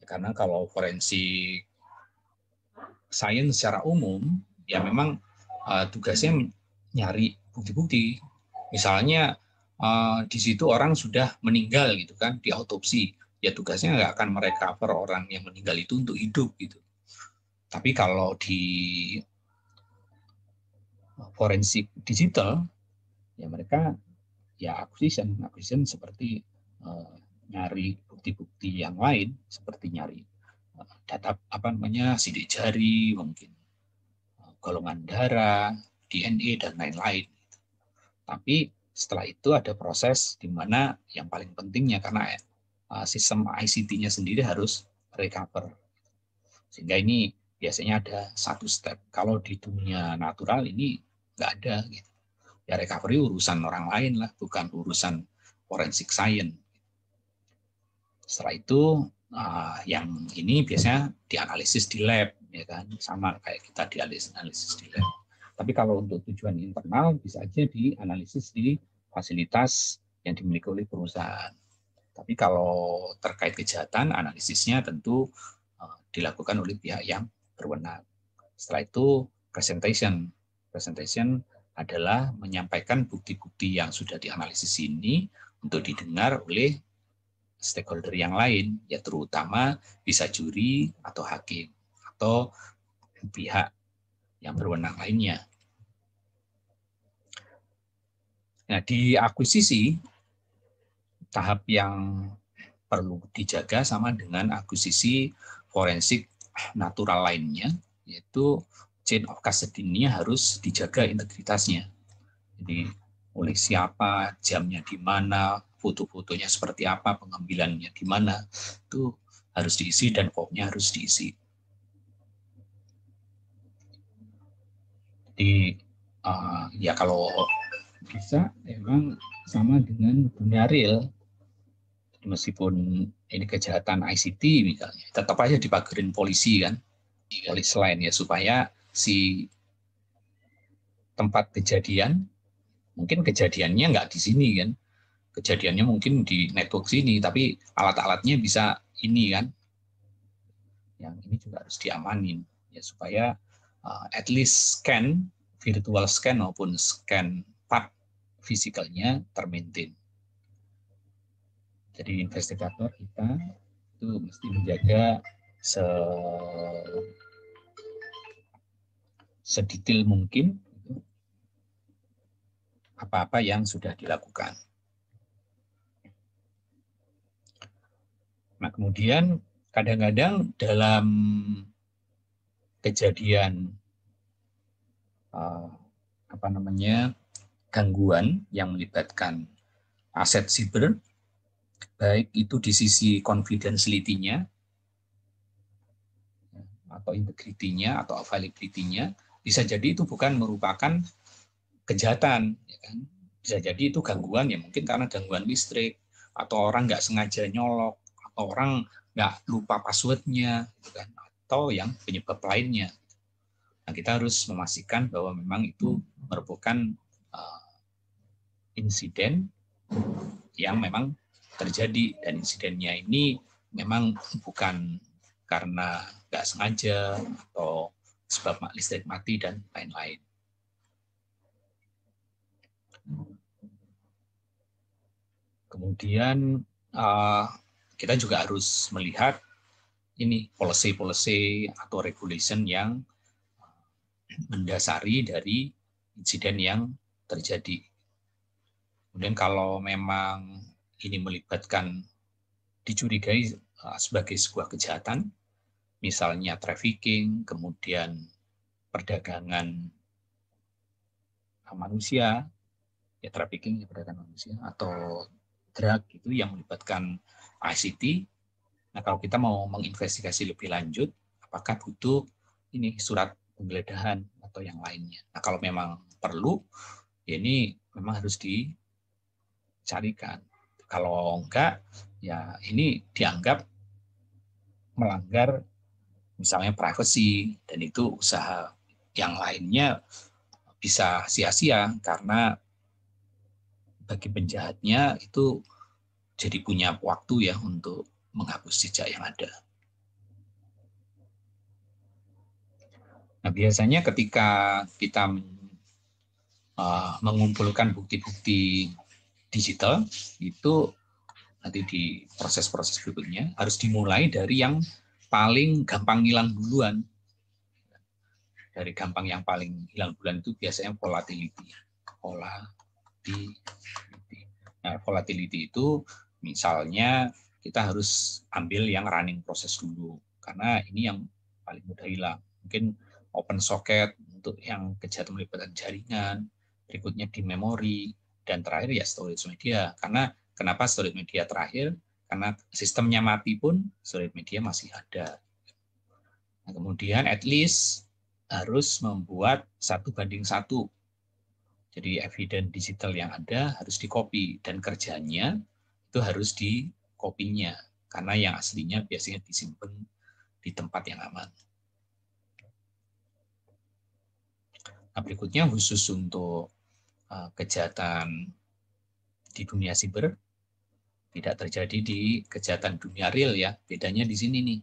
Karena kalau forensik sains secara umum ya memang tugasnya nyari bukti-bukti. Misalnya di situ orang sudah meninggal gitu kan, di autopsi, ya tugasnya nggak akan merecover orang yang meninggal itu untuk hidup gitu. Tapi kalau di forensik digital, ya mereka ya acquisition seperti nyari bukti-bukti yang lain, seperti nyari data sidik jari, mungkin golongan darah, DNA dan lain-lain. Tapi setelah itu ada proses di mana yang paling pentingnya karena sistem ICT-nya sendiri harus recover. Sehingga ini biasanya ada satu step. Kalau di dunia natural ini nggak ada gitu. Ya recovery urusan orang lain lah, bukan urusan forensic science. Setelah itu yang ini biasanya dianalisis di lab, ya kan, sama kayak kita dianalisis di lab. Tapi kalau untuk tujuan internal bisa aja dianalisis di fasilitas yang dimiliki oleh perusahaan. Tapi kalau terkait kejahatan, analisisnya tentu dilakukan oleh pihak yang berwenang. Setelah itu presentation. Presentation adalah menyampaikan bukti-bukti yang sudah dianalisis ini untuk didengar oleh stakeholder yang lain, ya terutama bisa juri atau hakim atau pihak yang berwenang lainnya. Nah, di akuisisi tahap yang perlu dijaga sama dengan akuisisi forensik natural lainnya, yaitu chain of custody-nya harus dijaga integritasnya. Jadi oleh siapa, jamnya di mana, foto-fotonya seperti apa, pengambilannya di mana, itu harus diisi dan formnya harus diisi. Jadi ya kalau bisa emang sama dengan dunia real, meskipun ini kejahatan ICT misalnya, tetap aja dipagerin polisi kan, polisi lain ya, supaya si tempat kejadian, mungkin kejadiannya nggak di sini kan, kejadiannya mungkin di network sini, tapi alat-alatnya bisa ini kan, yang ini juga harus diamanin ya, supaya at least scan, virtual scan maupun scan part fisikalnya termaintain. Jadi investigator kita itu mesti menjaga sedetail mungkin apa-apa yang sudah dilakukan. Nah, kemudian kadang-kadang dalam kejadian gangguan yang melibatkan aset siber, baik itu di sisi confidentiality-nya atau integrity-nya atau availability-nya, bisa jadi itu bukan merupakan kejahatan, ya kan? Bisa jadi itu gangguan ya mungkin karena gangguan listrik, atau orang nggak sengaja nyolok, atau orang nggak lupa password-nya, gitu kan? Atau yang penyebab lainnya. Nah, kita harus memastikan bahwa memang itu merupakan insiden yang memang terjadi, dan insidennya ini memang bukan karena nggak sengaja atau sebab listrik mati dan lain-lain. Kemudian kita juga harus melihat ini policy atau regulation yang mendasari dari insiden yang terjadi. Kemudian kalau memang ini melibatkan, dicurigai sebagai sebuah kejahatan, misalnya trafficking, kemudian perdagangan manusia, ya trafficking, ya perdagangan manusia, atau drug itu yang melibatkan ICT. Nah, kalau kita mau menginvestigasi lebih lanjut, apakah butuh ini surat penggeledahan atau yang lainnya. Nah, kalau memang perlu, ya ini memang harus dicarikan. Kalau enggak, ya ini dianggap melanggar misalnya privacy, dan itu usaha yang lainnya bisa sia-sia karena bagi penjahatnya itu jadi punya waktu ya untuk menghapus jejak yang ada. Nah, biasanya ketika kita mengumpulkan bukti-bukti digital, itu nanti di proses-proses berikutnya harus dimulai dari yang paling gampang hilang duluan. Dari gampang yang paling hilang duluan itu biasanya volatility. Nah, volatility itu misalnya kita harus ambil yang running proses dulu, karena ini yang paling mudah hilang. Mungkin open socket untuk yang kejahatan melibatkan jaringan, berikutnya di memori, dan terakhir ya storage media. Karena kenapa storage media terakhir? Karena sistemnya mati pun storage media masih ada. Nah, kemudian at least harus membuat 1:1. Jadi evidence digital yang ada harus di-copy, dan kerjanya itu harus di kopinya, karena yang aslinya biasanya disimpan di tempat yang aman. Nah, berikutnya khusus untuk kejahatan di dunia siber tidak terjadi di kejahatan dunia real ya. Bedanya di sini nih,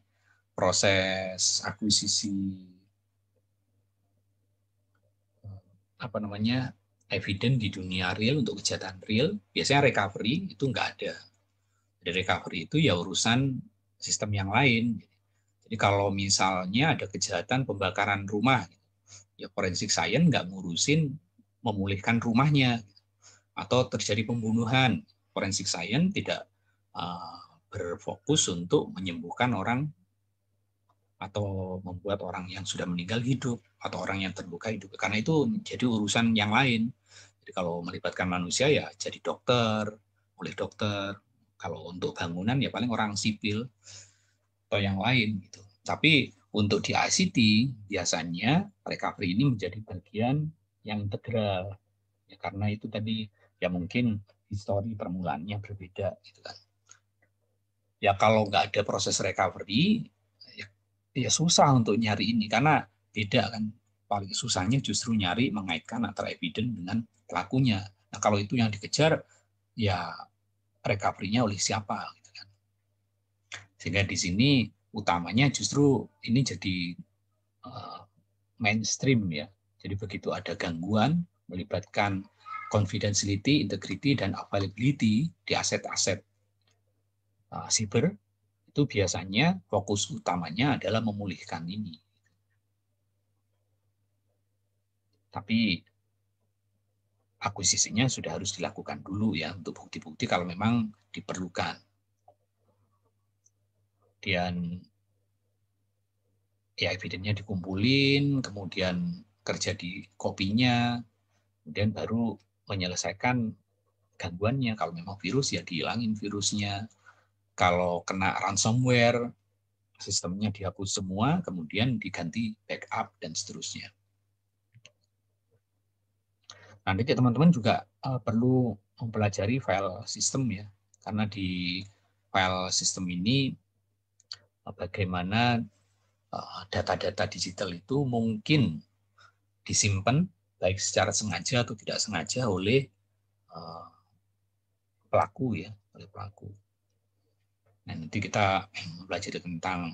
proses akuisisi evidence di dunia real untuk kejahatan real biasanya recovery itu nggak ada. Dari recovery itu ya urusan sistem yang lain. Jadi kalau misalnya ada kejahatan pembakaran rumah, ya forensik science nggak ngurusin memulihkan rumahnya. Atau terjadi pembunuhan, forensik science tidak berfokus untuk menyembuhkan orang atau membuat orang yang sudah meninggal hidup atau orang yang terluka hidup, karena itu jadi urusan yang lain. Jadi kalau melibatkan manusia ya jadi dokter, oleh dokter. Kalau untuk bangunan ya paling orang sipil atau yang lain gitu. Tapi untuk di ICT biasanya recovery ini menjadi bagian yang integral. Ya, karena itu tadi ya mungkin histori permulaannya berbeda gitu kan. Ya kalau nggak ada proses recovery ya susah untuk nyari ini, karena beda kan. Paling susahnya justru nyari mengaitkan antara evidence dengan pelakunya. Nah kalau itu yang dikejar ya recovery-nya oleh siapa gitu kan. Sehingga di sini utamanya justru ini jadi mainstream ya. Jadi begitu ada gangguan melibatkan confidentiality, integrity, dan availability di aset-aset siber, itu biasanya fokus utamanya adalah memulihkan ini. Tapi akuisisinya sudah harus dilakukan dulu ya untuk bukti-bukti kalau memang diperlukan. Dan ya evidence-nya dikumpulin, kemudian kerja di kopinya, kemudian baru menyelesaikan gangguannya. Kalau memang virus ya dihilangin virusnya. Kalau kena ransomware, sistemnya dihapus semua, kemudian diganti backup dan seterusnya. Nanti teman-teman juga perlu mempelajari file system ya, karena di file system ini bagaimana data-data digital itu mungkin disimpan baik secara sengaja atau tidak sengaja oleh pelaku ya, oleh pelaku. Nah, nanti kita belajar tentang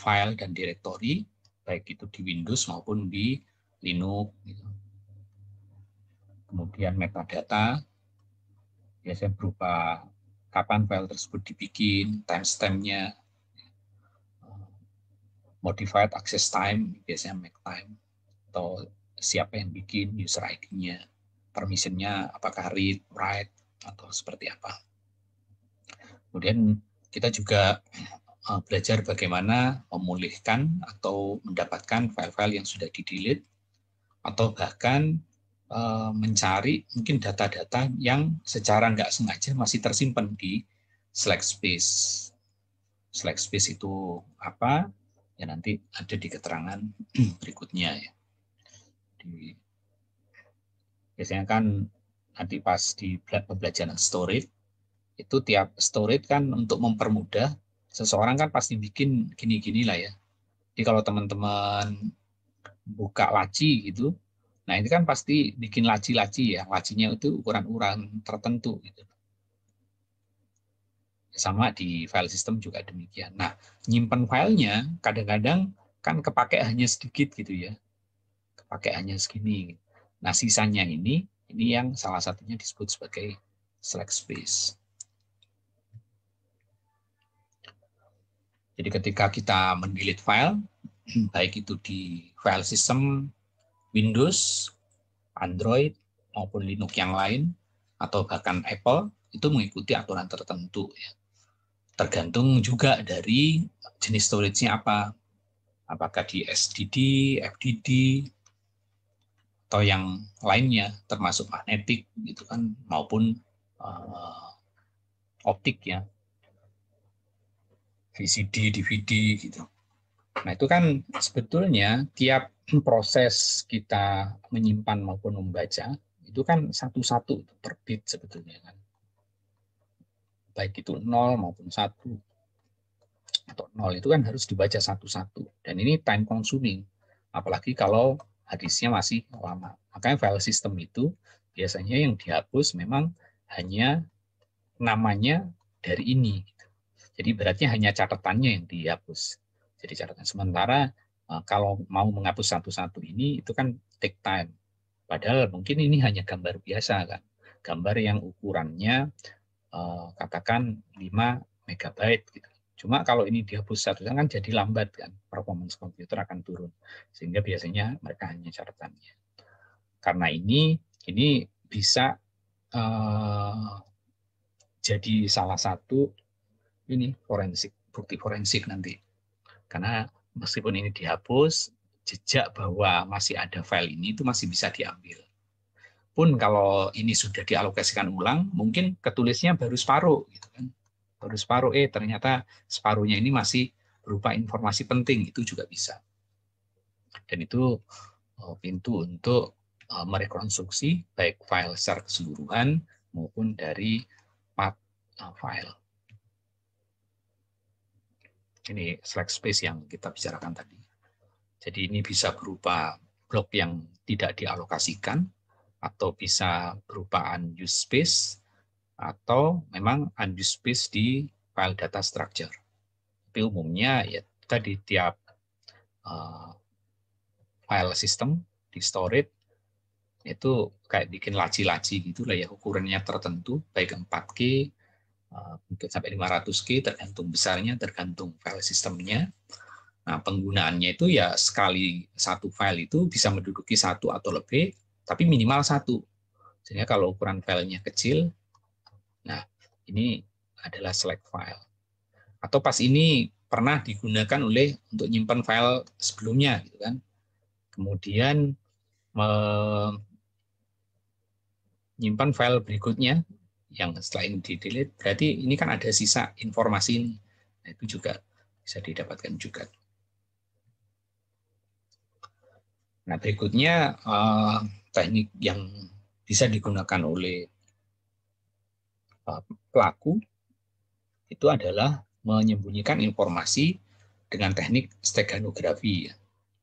file dan directory, baik itu di Windows maupun di Linux. Kemudian metadata, biasanya berupa kapan file tersebut dibikin, timestamp-nya, modified access time, biasanya make time, atau siapa yang bikin, user ID-nya, permission-nya apakah read, write, atau seperti apa. Kemudian kita juga belajar bagaimana memulihkan atau mendapatkan file-file yang sudah di-delete, atau bahkan mencari mungkin data-data yang secara nggak sengaja masih tersimpan di slack space. Slack space itu apa? Ya nanti ada di keterangan berikutnya ya. Biasanya kan nanti pas di pembelajaran storage, itu tiap storage kan untuk mempermudah, seseorang kan pasti bikin gini-gini lah ya. Jadi kalau teman-teman buka laci gitu, nah ini kan pasti bikin laci-laci ya, lacinya itu ukuran-ukuran tertentu gitu. Sama di file system juga demikian. Nah, nyimpan filenya kadang-kadang kan kepake hanya sedikit gitu ya, kepake hanya segini. Nah, sisanya ini yang salah satunya disebut sebagai slack space. Jadi ketika kita mendelete file, baik itu di file system Windows, Android, maupun Linux yang lain, atau bahkan Apple, itu mengikuti aturan tertentu. Ya. Tergantung juga dari jenis storage-nya apa. Apakah di SSD, FDD, atau yang lainnya, termasuk magnetik, gitu kan, maupun optik ya, VCD, DVD, gitu. Nah, itu kan sebetulnya tiap proses kita menyimpan maupun membaca, itu kan satu-satu per bit sebetulnya kan. Baik itu 0 maupun 1 atau 0 itu kan harus dibaca satu-satu. Dan ini time consuming. Apalagi kalau hadisnya masih lama. Makanya file system itu biasanya yang dihapus memang hanya namanya dari ini. Jadi beratnya hanya catatannya yang dihapus. Jadi catatan sementara kalau mau menghapus satu-satu ini itu kan take time. Padahal mungkin ini hanya gambar biasa kan. Gambar yang ukurannya katakan 5 megabyte gitu. Cuma kalau ini dihapus satu kan jadi lambat kan, performance komputer akan turun. Sehingga biasanya mereka hanya catatannya. Karena ini bisa jadi salah satu ini forensik, bukti forensik nanti. Karena meskipun ini dihapus, jejak bahwa masih ada file ini itu masih bisa diambil. Pun kalau ini sudah dialokasikan ulang, mungkin ketulisnya baru separuh, gitu kan. Baru separuh, ternyata separuhnya ini masih berupa informasi penting, itu juga bisa. Dan itu pintu untuk merekonstruksi baik file secara keseluruhan maupun dari part file. Ini slack space yang kita bicarakan tadi. Jadi ini bisa berupa blok yang tidak dialokasikan, atau bisa berupa unused space, atau memang unused space di file data structure. Tapi umumnya ya tadi tiap file system di storage itu kayak bikin laci-laci gitu lah ya, ukurannya tertentu, baik 4K, mungkin sampai 500K, tergantung besarnya, tergantung file sistemnya. Nah, penggunaannya itu ya sekali satu file itu bisa menduduki satu atau lebih, tapi minimal satu. Sehingga kalau ukuran filenya kecil, nah ini adalah select file. Atau pas ini pernah digunakan untuk nyimpan file sebelumnya, gitu kan. Kemudian menyimpan file berikutnya yang setelah ini di-delete, berarti ini kan ada sisa informasi ini. Nah, itu juga bisa didapatkan juga. Nah, berikutnya teknik yang bisa digunakan oleh pelaku itu adalah menyembunyikan informasi dengan teknik steganografi,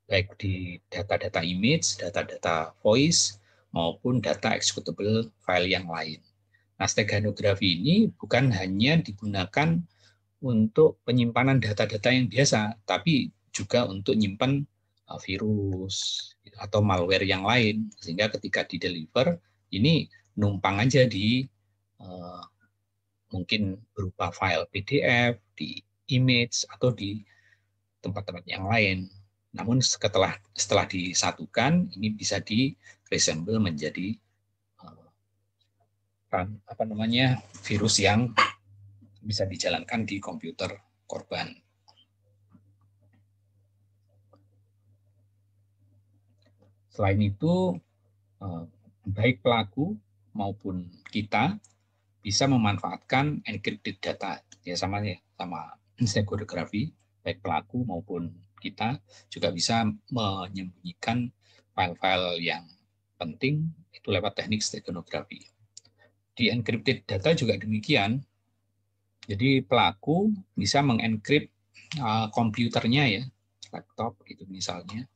baik di data-data image, data-data voice, maupun data executable file yang lain. Nah, steganografi ini bukan hanya digunakan untuk penyimpanan data-data yang biasa, tapi juga untuk menyimpan virus atau malware yang lain, sehingga ketika di-deliver, ini numpang aja di mungkin berupa file PDF, di image, atau di tempat-tempat yang lain. Namun setelah disatukan, ini bisa di-reassemble menjadi virus yang bisa dijalankan di komputer korban. Selain itu, baik pelaku maupun kita bisa memanfaatkan encrypted data, ya sama steganography, baik pelaku maupun kita juga bisa menyembunyikan file-file yang penting itu lewat teknik steganography. Di encrypted data juga demikian. Jadi pelaku bisa mengencrypt komputernya ya, laptop gitu misalnya.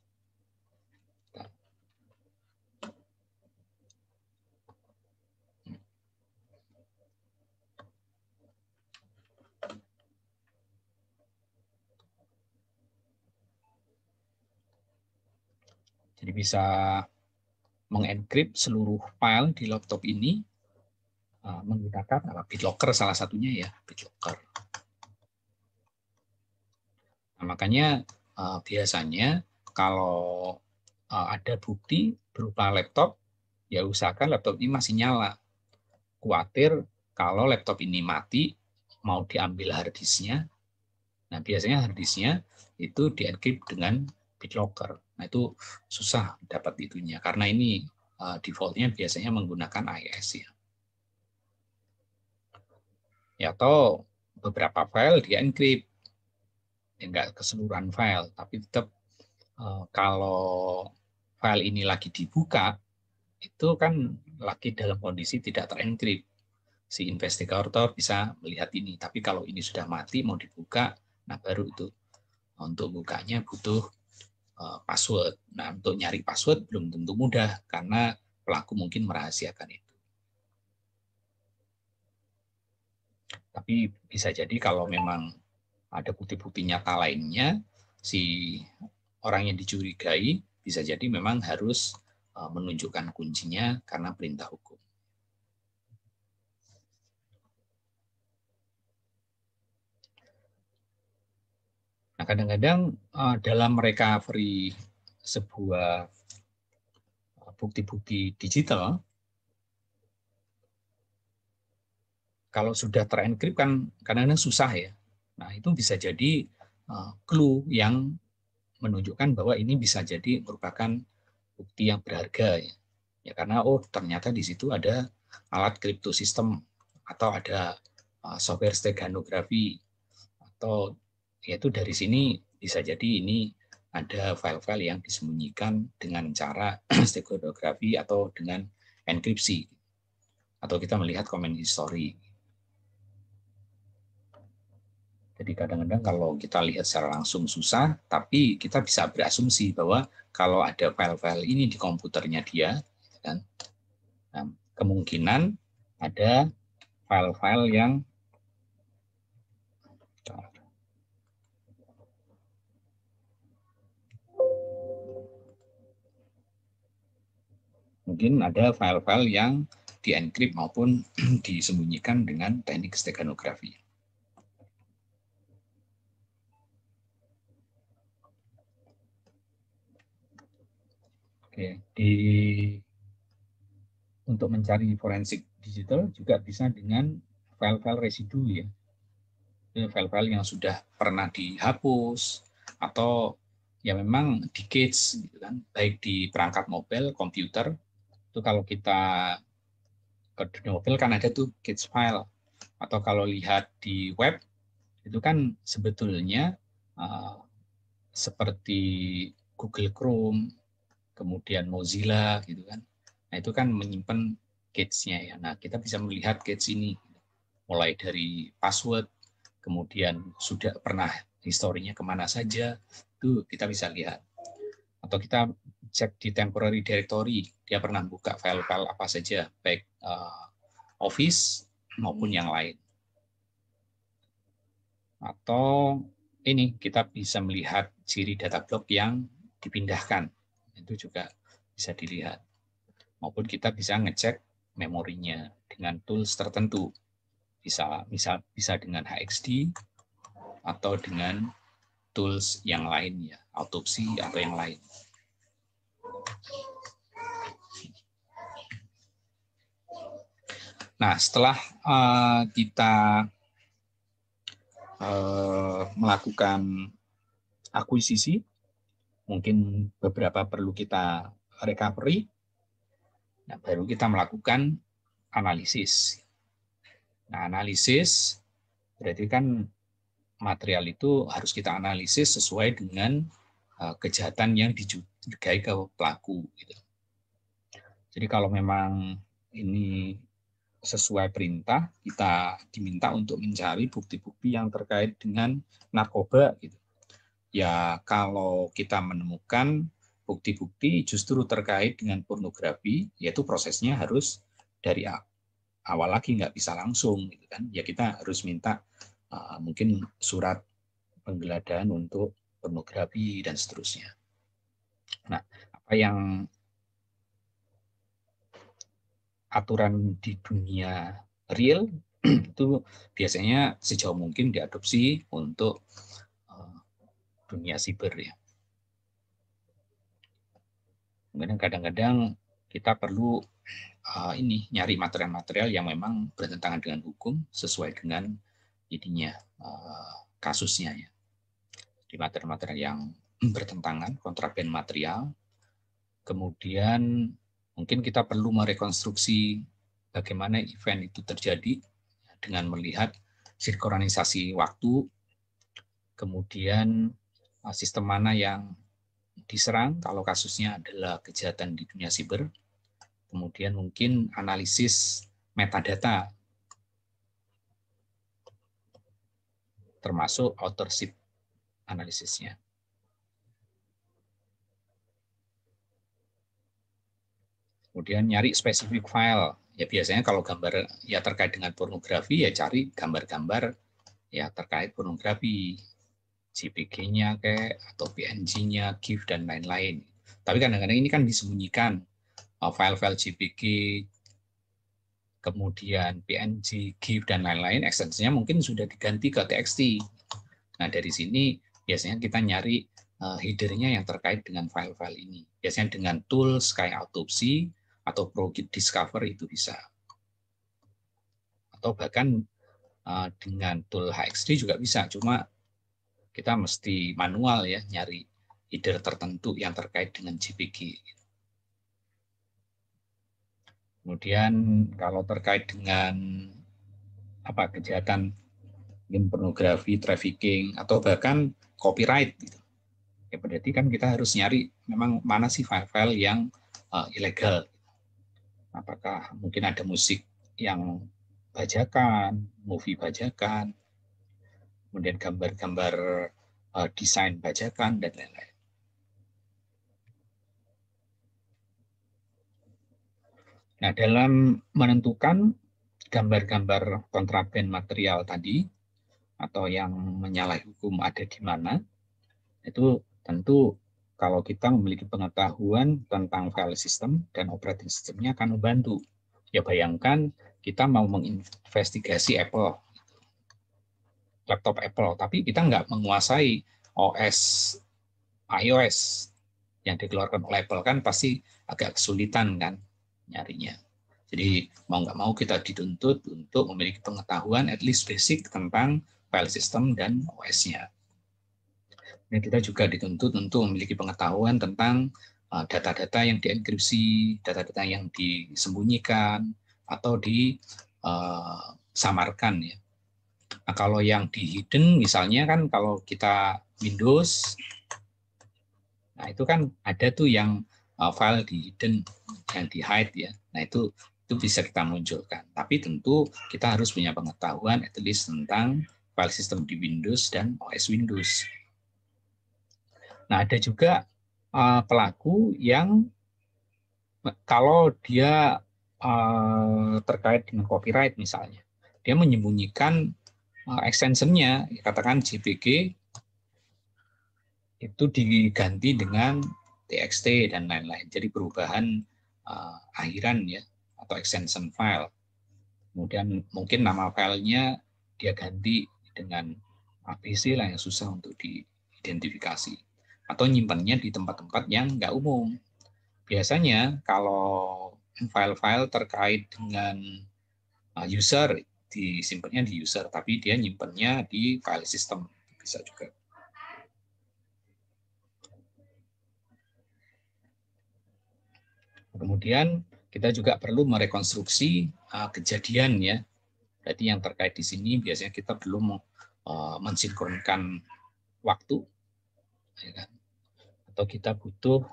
Jadi bisa mengenkrip seluruh file di laptop ini menggunakan BitLocker salah satunya ya, BitLocker. Nah, makanya biasanya kalau ada bukti berupa laptop, ya usahakan laptop ini masih nyala. Khawatir kalau laptop ini mati, mau diambil harddisknya, nah biasanya harddisknya itu dienkrip dengan BitLocker. Nah itu susah dapat itunya, karena ini defaultnya biasanya menggunakan AES ya. Ya atau beberapa file dienkrip, enggak keseluruhan file, tapi tetap kalau file ini lagi dibuka, itu kan lagi dalam kondisi tidak terenkrip. Si investigator bisa melihat ini. Tapi kalau ini sudah mati, mau dibuka, nah baru itu untuk bukanya butuh password. Nah, untuk nyari password belum tentu mudah, karena pelaku mungkin merahasiakan itu. Tapi bisa jadi kalau memang ada bukti-bukti nyata lainnya, si orang yang dicurigai bisa jadi memang harus menunjukkan kuncinya karena perintah hukum. Nah, kadang-kadang dalam recovery sebuah bukti-bukti digital, kalau sudah terenkrip kan kadang-kadang susah ya. Nah, itu bisa jadi clue yang menunjukkan bahwa ini bisa jadi merupakan bukti yang berharga ya. Ya karena oh ternyata di situ ada alat crypto system atau ada software steganografi, atau yaitu dari sini bisa jadi ini ada file-file yang disembunyikan dengan cara steganografi atau dengan enkripsi, atau kita melihat comment history. Jadi kadang-kadang kalau kita lihat secara langsung susah, tapi kita bisa berasumsi bahwa kalau ada file-file ini di komputernya dia, kan, nah, kemungkinan ada file-file yang mungkin ada file-file yang dienkrip maupun disembunyikan dengan teknik steganografi. Oke, untuk mencari forensik digital juga bisa dengan file-file residu ya. File-file yang sudah pernah dihapus atau ya memang di cache gitu kan, baik di perangkat mobile, komputer. Itu kalau kita ke dunia mobile kan ada tuh cache file, atau kalau lihat di web itu kan sebetulnya seperti Google Chrome, kemudian Mozilla gitu kan. Nah, itu kan menyimpan cache-nya ya. Nah, kita bisa melihat cache ini mulai dari password, kemudian sudah pernah historinya kemana saja, itu kita bisa lihat. Atau kita cek di temporary directory, dia pernah buka file-file apa saja, baik Office maupun yang lain. Atau ini kita bisa melihat ciri data block yang dipindahkan, itu juga bisa dilihat. Maupun kita bisa ngecek memorinya dengan tools tertentu, bisa dengan HXD atau dengan tools yang lain ya, autopsi atau yang lain. Nah, setelah kita melakukan akuisisi, mungkin beberapa perlu kita recovery, nah, baru kita melakukan analisis. Nah, analisis berarti kan material itu harus kita analisis sesuai dengan kejahatan yang dicurigai ke pelaku. Gitu. Jadi kalau memang ini sesuai perintah, kita diminta untuk mencari bukti-bukti yang terkait dengan narkoba. Gitu. Ya kalau kita menemukan bukti-bukti justru terkait dengan pornografi, yaitu prosesnya harus dari awal lagi, nggak bisa langsung. Gitu kan. Ya kita harus minta mungkin surat penggeledahan untuk pornografi dan seterusnya. Nah, apa yang aturan di dunia real itu biasanya sejauh mungkin diadopsi untuk dunia siber ya. Kemudian kadang-kadang kita perlu ini nyari material-material yang memang bertentangan dengan hukum sesuai dengan ininya kasusnya ya. Di material-material yang bertentangan, kontraben material. Kemudian mungkin kita perlu merekonstruksi bagaimana event itu terjadi dengan melihat sinkronisasi waktu, kemudian sistem mana yang diserang kalau kasusnya adalah kejahatan di dunia siber, kemudian mungkin analisis metadata, termasuk authorship analisisnya. Kemudian nyari spesifik file. Ya biasanya kalau gambar ya terkait dengan pornografi ya cari gambar-gambar ya terkait pornografi, JPG-nya kayak atau PNG-nya, GIF dan lain-lain. Tapi kadang-kadang ini kan disembunyikan file-file JPG, kemudian PNG, GIF dan lain-lain, ekstensinya mungkin sudah diganti ke TXT. Nah dari sini biasanya kita nyari header-nya yang terkait dengan file-file ini. Biasanya dengan tools kayak Autopsy atau ProGit Discover itu bisa. Atau bahkan dengan tool HXD juga bisa, cuma kita mesti manual ya nyari header tertentu yang terkait dengan JPG. Kemudian kalau terkait dengan kejahatan pornografi, trafficking atau bahkan copyright gitu. Ya berarti kan kita harus nyari memang mana sih file-file yang ilegal. Apakah mungkin ada musik yang bajakan, movie bajakan, kemudian gambar-gambar desain bajakan, dan lain-lain. Nah, dalam menentukan gambar-gambar kontraben material tadi, atau yang menyalahi hukum ada di mana, itu tentu kalau kita memiliki pengetahuan tentang file system dan operating systemnya akan membantu. Ya bayangkan kita mau menginvestigasi Apple, laptop Apple, tapi kita nggak menguasai OS iOS yang dikeluarkan oleh Apple, kan pasti agak kesulitan kan nyarinya. Jadi mau nggak mau kita dituntut untuk memiliki pengetahuan at least basic tentang file system dan OS-nya. Dan kita juga dituntut untuk memiliki pengetahuan tentang data-data yang dienkripsi, data-data yang disembunyikan atau disamarkan ya. Nah, kalau yang di hidden misalnya kan kalau kita Windows, nah itu kan ada tuh yang file di hidden, yang di hide ya. Nah itu bisa kita munculkan. Tapi tentu kita harus punya pengetahuan at least tentang file system di Windows dan OS Windows. Nah, ada juga pelaku yang kalau dia terkait dengan copyright misalnya, dia menyembunyikan extension-nya, katakan JPG itu diganti dengan TXT dan lain-lain. Jadi perubahan akhiran ya atau extension file. Kemudian mungkin nama filenya dia ganti dengan ABC lah yang susah untuk diidentifikasi. Atau nyimpannya di tempat-tempat yang nggak umum. Biasanya kalau file-file terkait dengan user disimpannya di user, tapi dia nyimpannya di file system bisa juga. Kemudian kita juga perlu merekonstruksi kejadian ya. Jadi yang terkait di sini biasanya kita perlu mensinkronkan waktu, ya kan? Atau kita butuh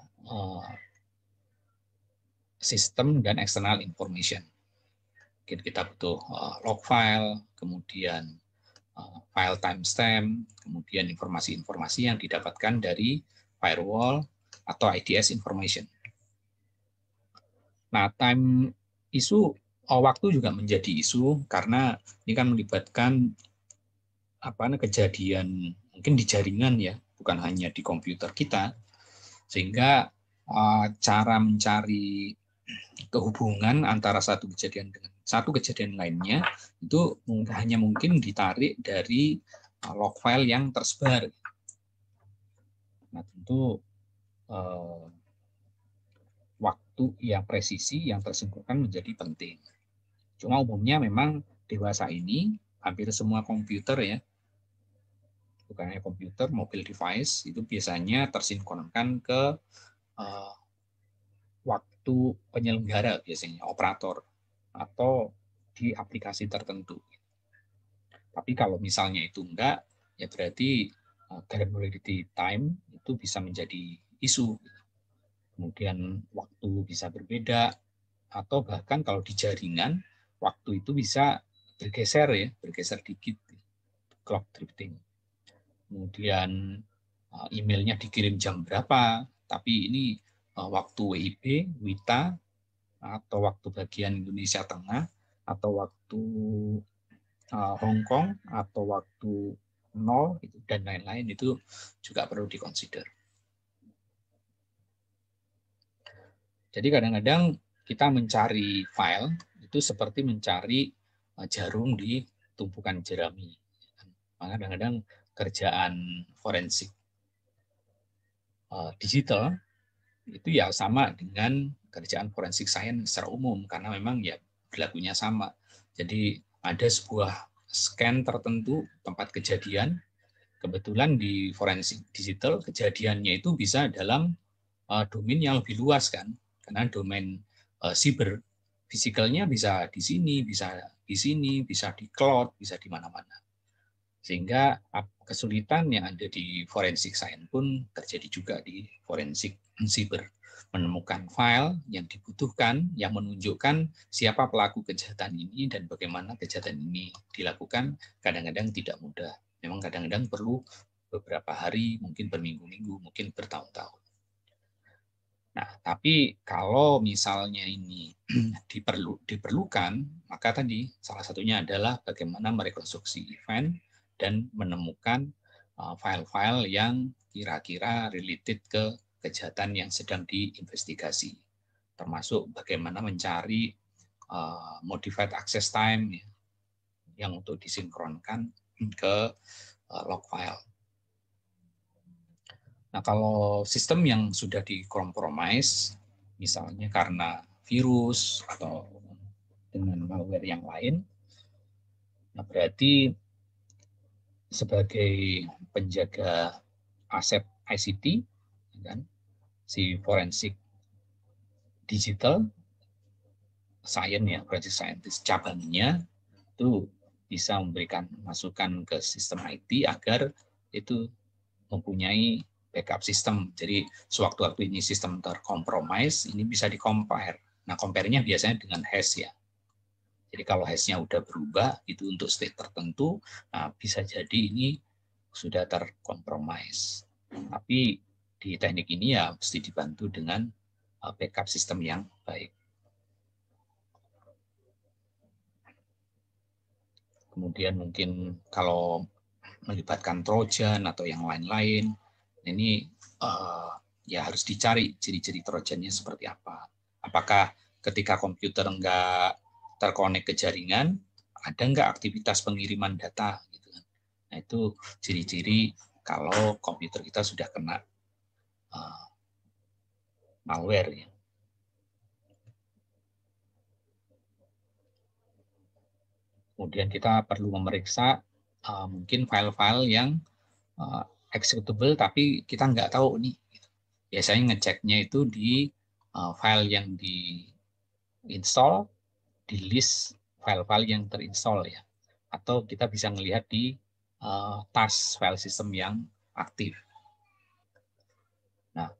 sistem dan external information. Mungkin kita butuh log file, kemudian file timestamp, kemudian informasi-informasi yang didapatkan dari firewall atau IDS information. Nah, time isu waktu juga menjadi isu karena ini kan melibatkan kejadian mungkin di jaringan ya, bukan hanya di komputer kita, sehingga cara mencari kehubungan antara satu kejadian dengan satu kejadian lainnya itu hanya mungkin ditarik dari log file yang tersebar. Nah, tentu waktu yang presisi yang tersinkronkan menjadi penting. Cuma umumnya memang dewasa ini hampir semua komputer ya, bukan hanya komputer, mobil device itu biasanya tersinkronkan ke waktu penyelenggara, biasanya operator atau di aplikasi tertentu. Tapi kalau misalnya itu enggak, ya berarti granularity time itu bisa menjadi isu. Kemudian waktu bisa berbeda, atau bahkan kalau di jaringan, waktu itu bisa bergeser ya, bergeser dikit, clock drifting. Kemudian emailnya dikirim jam berapa, tapi ini waktu WIB, WITA, atau waktu bagian Indonesia Tengah, atau waktu Hong Kong, atau waktu 0, dan lain-lain itu juga perlu dikonsider. Jadi kadang-kadang kita mencari file itu seperti mencari jarum di tumpukan jerami. Maka kadang-kadang kerjaan forensik digital itu ya sama dengan kerjaan forensik science secara umum, karena memang ya berlakunya sama. Jadi ada sebuah scan tertentu tempat kejadian, kebetulan di forensik digital kejadiannya itu bisa dalam domain yang lebih luas kan, karena domain cyber fisikalnya bisa di sini, bisa di sini, bisa di cloud, bisa di mana-mana. Sehingga kesulitan yang ada di forensik science pun terjadi juga di forensik cyber. Menemukan file yang dibutuhkan, yang menunjukkan siapa pelaku kejahatan ini dan bagaimana kejahatan ini dilakukan, kadang-kadang tidak mudah. Memang kadang-kadang perlu beberapa hari, mungkin berminggu-minggu, mungkin bertahun-tahun. Nah, tapi kalau misalnya ini diperlukan, maka tadi salah satunya adalah bagaimana merekonstruksi event dan menemukan file-file yang kira-kira related ke kejahatan yang sedang diinvestigasi, termasuk bagaimana mencari modified access time yang untuk disinkronkan ke log file. Nah, kalau sistem yang sudah dikompromis, misalnya karena virus atau dengan malware yang lain, nah berarti sebagai penjaga aset ICT, kan, si forensik digital science ya, forensic scientist cabangnya itu bisa memberikan masukan ke sistem IT agar itu mempunyai backup sistem. Jadi sewaktu-waktu ini sistem terkompromis, ini bisa di-compare. Nah, compare-nya biasanya dengan hash ya. Jadi kalau hash-nya udah berubah itu untuk state tertentu, nah bisa jadi ini sudah terkompromis. Tapi di teknik ini ya mesti dibantu dengan backup sistem yang baik. Kemudian mungkin kalau melibatkan Trojan atau yang lain-lain, ini ya harus dicari ciri-ciri Trojannya seperti apa. Apakah ketika komputer nggak terkonek ke jaringan, ada nggak aktivitas pengiriman data? Gitu. Nah, itu ciri-ciri kalau komputer kita sudah kena malware. Ya. Kemudian kita perlu memeriksa mungkin file-file yang executable, tapi kita nggak tahu nih. Biasanya ngeceknya itu di file yang di-install, di list file-file yang terinstall ya. Atau kita bisa melihat di task file system yang aktif. Nah,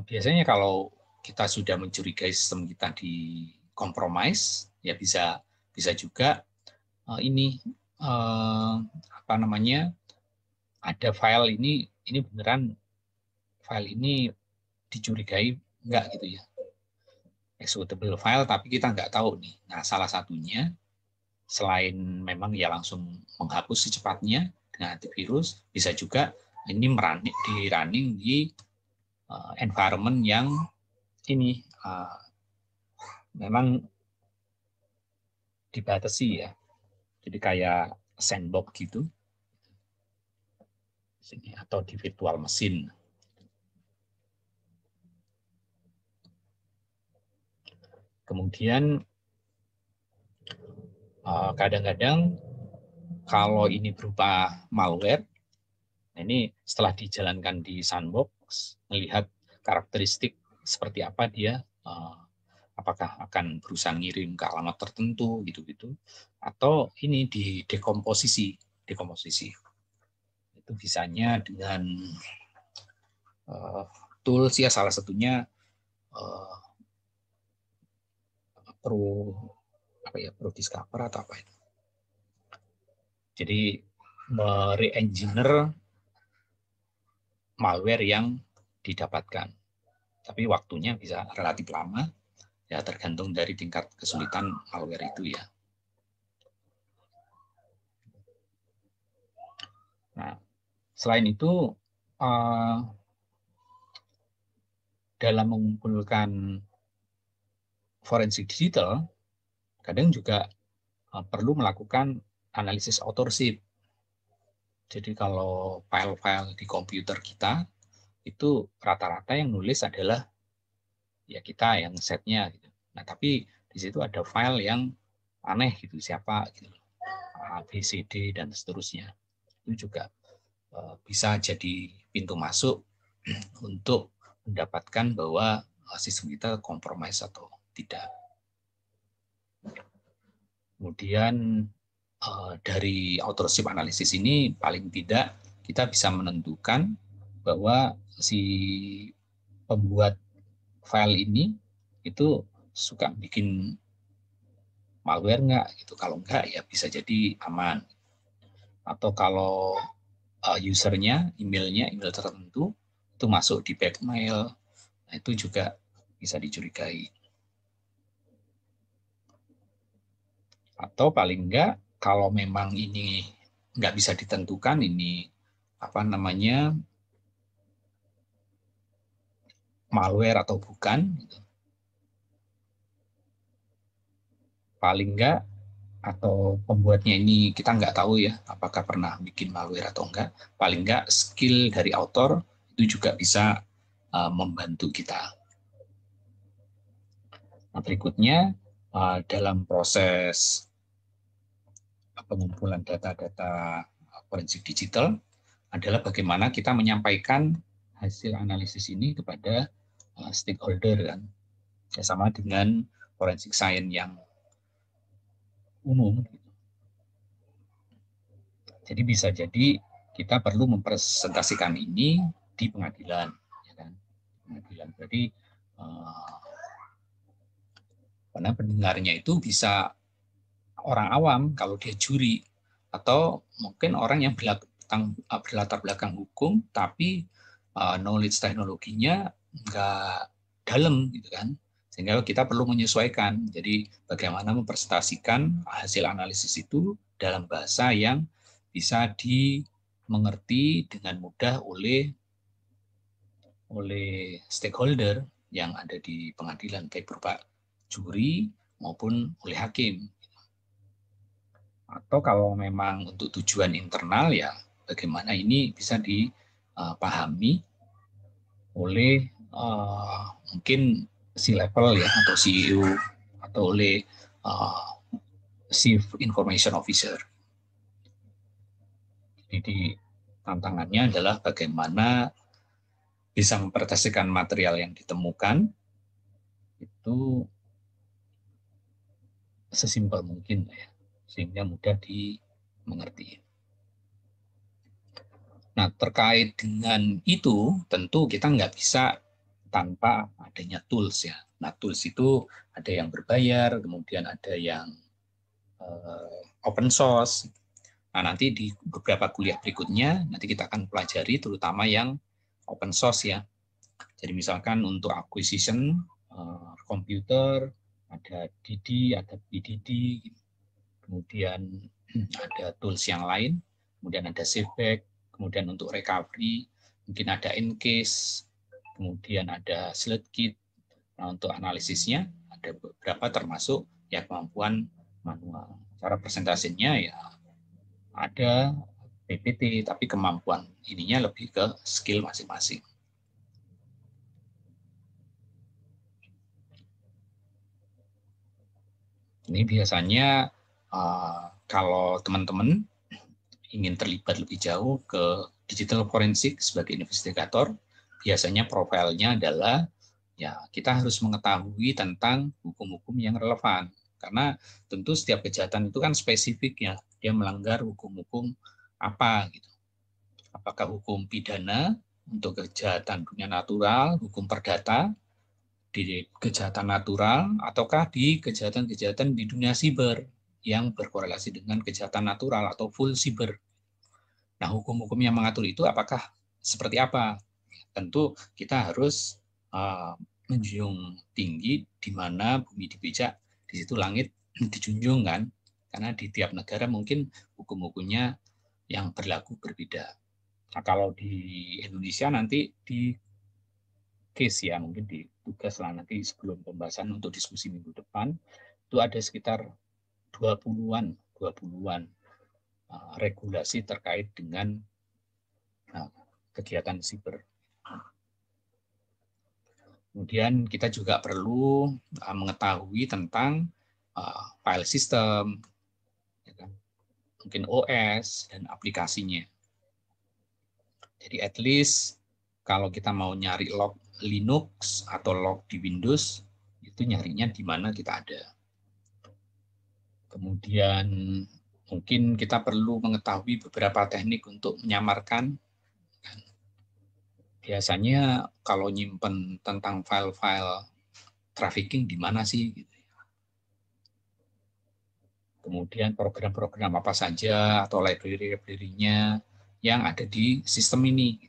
biasanya kalau kita sudah mencurigai sistem kita di compromise, ya bisa juga ini apa namanya, ada file ini beneran file ini dicurigai enggak gitu ya, executable file, tapi kita nggak tahu nih. Nah, salah satunya selain memang ya langsung menghapus secepatnya dengan antivirus, bisa juga ini di running di environment yang ini memang dibatasi ya. Jadi kayak sandbox gitu atau di virtual mesin. Kemudian kadang-kadang kalau ini berupa malware, ini setelah dijalankan di sandbox, melihat karakteristik seperti apa dia, apakah akan berusaha ngirim ke alamat tertentu gitu-gitu, atau ini di dekomposisi. Itu bisanya dengan tools ya, salah satunya Pro Discover atau apa itu. Jadi mere-engineer malware yang didapatkan. Tapi waktunya bisa relatif lama, ya tergantung dari tingkat kesulitan malware itu ya. Nah, selain itu dalam mengumpulkan forensik digital, kadang juga perlu melakukan analisis authorship. Jadi kalau file-file di komputer kita itu rata-rata yang nulis adalah ya kita yang setnya gitu. Nah, tapi di situ ada file yang aneh gitu, siapa gitu, A, B, C, D dan seterusnya. Itu juga bisa jadi pintu masuk untuk mendapatkan bahwa sistem kita kompromis atau tidak. Kemudian dari authorship analisis ini paling tidak kita bisa menentukan bahwa si pembuat file ini itu suka bikin malware nggak gitu. Kalau nggak ya bisa jadi aman. Atau kalau usernya, email tertentu itu masuk di backmail, nah itu juga bisa dicurigai. Atau paling enggak kalau memang ini nggak bisa ditentukan ini apa namanya malware atau bukan, paling enggak atau pembuatnya ini kita nggak tahu ya apakah pernah bikin malware atau enggak, paling enggak skill dari author itu juga bisa membantu kita. Nah, berikutnya dalam proses pengumpulan data-data forensik digital adalah bagaimana kita menyampaikan hasil analisis ini kepada stakeholder kan, ya, sama dengan forensik science yang umum. Jadi bisa jadi kita perlu mempresentasikan ini di pengadilan, ya kan? Pengadilan. Jadi karena pendengarnya itu bisa orang awam kalau dia juri, atau mungkin orang yang berlatar belakang hukum tapi knowledge teknologinya nggak dalam gitu kan, sehingga kita perlu menyesuaikan. Jadi bagaimana mempresentasikan hasil analisis itu dalam bahasa yang bisa dimengerti dengan mudah oleh stakeholder yang ada di pengadilan, baik berupa juri maupun oleh hakim. Atau kalau memang untuk tujuan internal ya bagaimana ini bisa dipahami oleh mungkin C-level ya, atau CEO, atau oleh Chief Information Officer. Jadi tantangannya adalah bagaimana bisa mempresentasikan material yang ditemukan itu sesimpel mungkin ya, sehingga mudah dimengerti. Nah, terkait dengan itu tentu kita nggak bisa tanpa adanya tools ya. Nah, tools itu ada yang berbayar, kemudian ada yang open source. Nah, nanti di beberapa kuliah berikutnya nanti kita akan pelajari terutama yang open source ya. Jadi misalkan untuk acquisition komputer ada DD, ada BDD, kemudian ada tools yang lain, kemudian ada SafeBack, kemudian untuk recovery mungkin ada Encase, kemudian ada SleuthKit. Nah, untuk analisisnya ada beberapa termasuk ya kemampuan manual. Cara presentasinya ya ada PPT, tapi kemampuan ininya lebih ke skill masing-masing. Ini biasanya kalau teman-teman ingin terlibat lebih jauh ke digital forensik sebagai investigator, biasanya profilnya adalah ya kita harus mengetahui tentang hukum-hukum yang relevan. Karena tentu setiap kejahatan itu kan spesifik ya, dia melanggar hukum-hukum apa gitu. Apakah hukum pidana untuk kejahatan dunia natural, hukum perdata, di kejahatan natural, ataukah di kejahatan-kejahatan di dunia siber yang berkorelasi dengan kejahatan natural atau full siber. Nah, hukum-hukum yang mengatur itu apakah seperti apa? Tentu kita harus menjunjung tinggi di mana bumi dipijak, di situ langit dijunjung kan? Karena di tiap negara mungkin hukum-hukumnya yang berlaku berbeda. Nah, kalau di Indonesia nanti di case ya, mungkin di tugas lah nanti sebelum pembahasan untuk diskusi minggu depan, itu ada sekitar 20-an regulasi terkait dengan kegiatan siber. Kemudian kita juga perlu mengetahui tentang file system, mungkin OS dan aplikasinya. Jadi at least kalau kita mau nyari log Linux atau log di Windows, itu nyarinya di mana kita ada. Kemudian mungkin kita perlu mengetahui beberapa teknik untuk menyamarkan. Biasanya kalau nyimpen tentang file-file trafficking di mana sih? Kemudian program-program apa saja atau library-nya yang ada di sistem ini.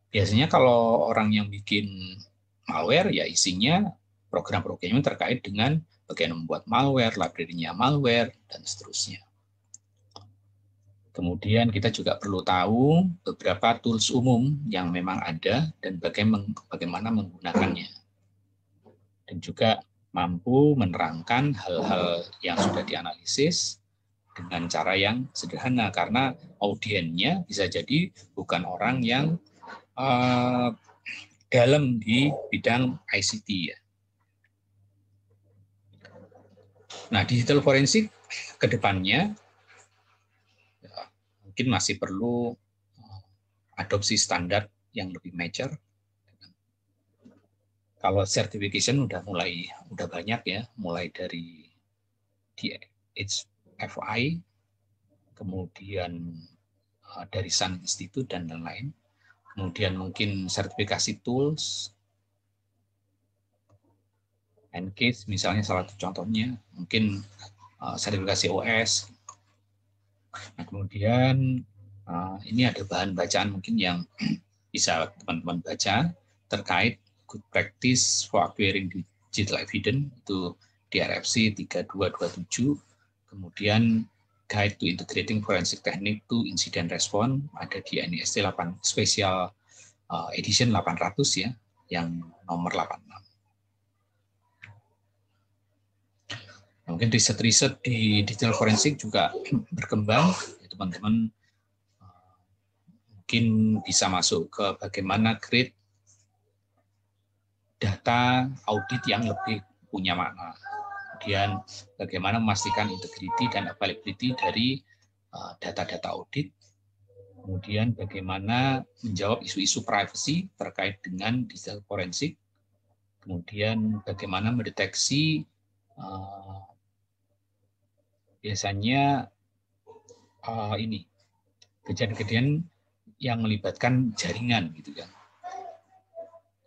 Biasanya kalau orang yang bikin malware, ya isinya program-programnya terkait dengan bagaimana membuat malware, library-nya malware, dan seterusnya. Kemudian kita juga perlu tahu beberapa tools umum yang memang ada dan bagaimana menggunakannya. Dan juga mampu menerangkan hal-hal yang sudah dianalisis dengan cara yang sederhana, karena audiennya bisa jadi bukan orang yang dalam di bidang ICT ya. Nah, digital forensik ke depannya ya, mungkin masih perlu adopsi standar yang lebih mature. Kalau certification udah banyak ya, mulai dari DHFI, kemudian dari Sun Institute dan lain-lain. Kemudian mungkin sertifikasi tools, N-Case misalnya salah satu contohnya, mungkin sertifikasi OS. Nah, kemudian ini ada bahan bacaan mungkin yang bisa teman-teman baca terkait good practice for acquiring digital evidence, itu DRFC 3227, kemudian Guide to Integrating Forensic Technique to Incident Response, ada di NIST 8 Special Edition 800 ya, yang nomor 86. Mungkin riset-riset di digital forensik juga berkembang, teman-teman mungkin bisa masuk ke bagaimana create data audit yang lebih punya makna. Kemudian bagaimana memastikan integrity dan availability dari data-data audit. Kemudian bagaimana menjawab isu-isu privacy terkait dengan digital forensik. Kemudian bagaimana mendeteksi biasanya ini kejadian-kejadian yang melibatkan jaringan gitu kan.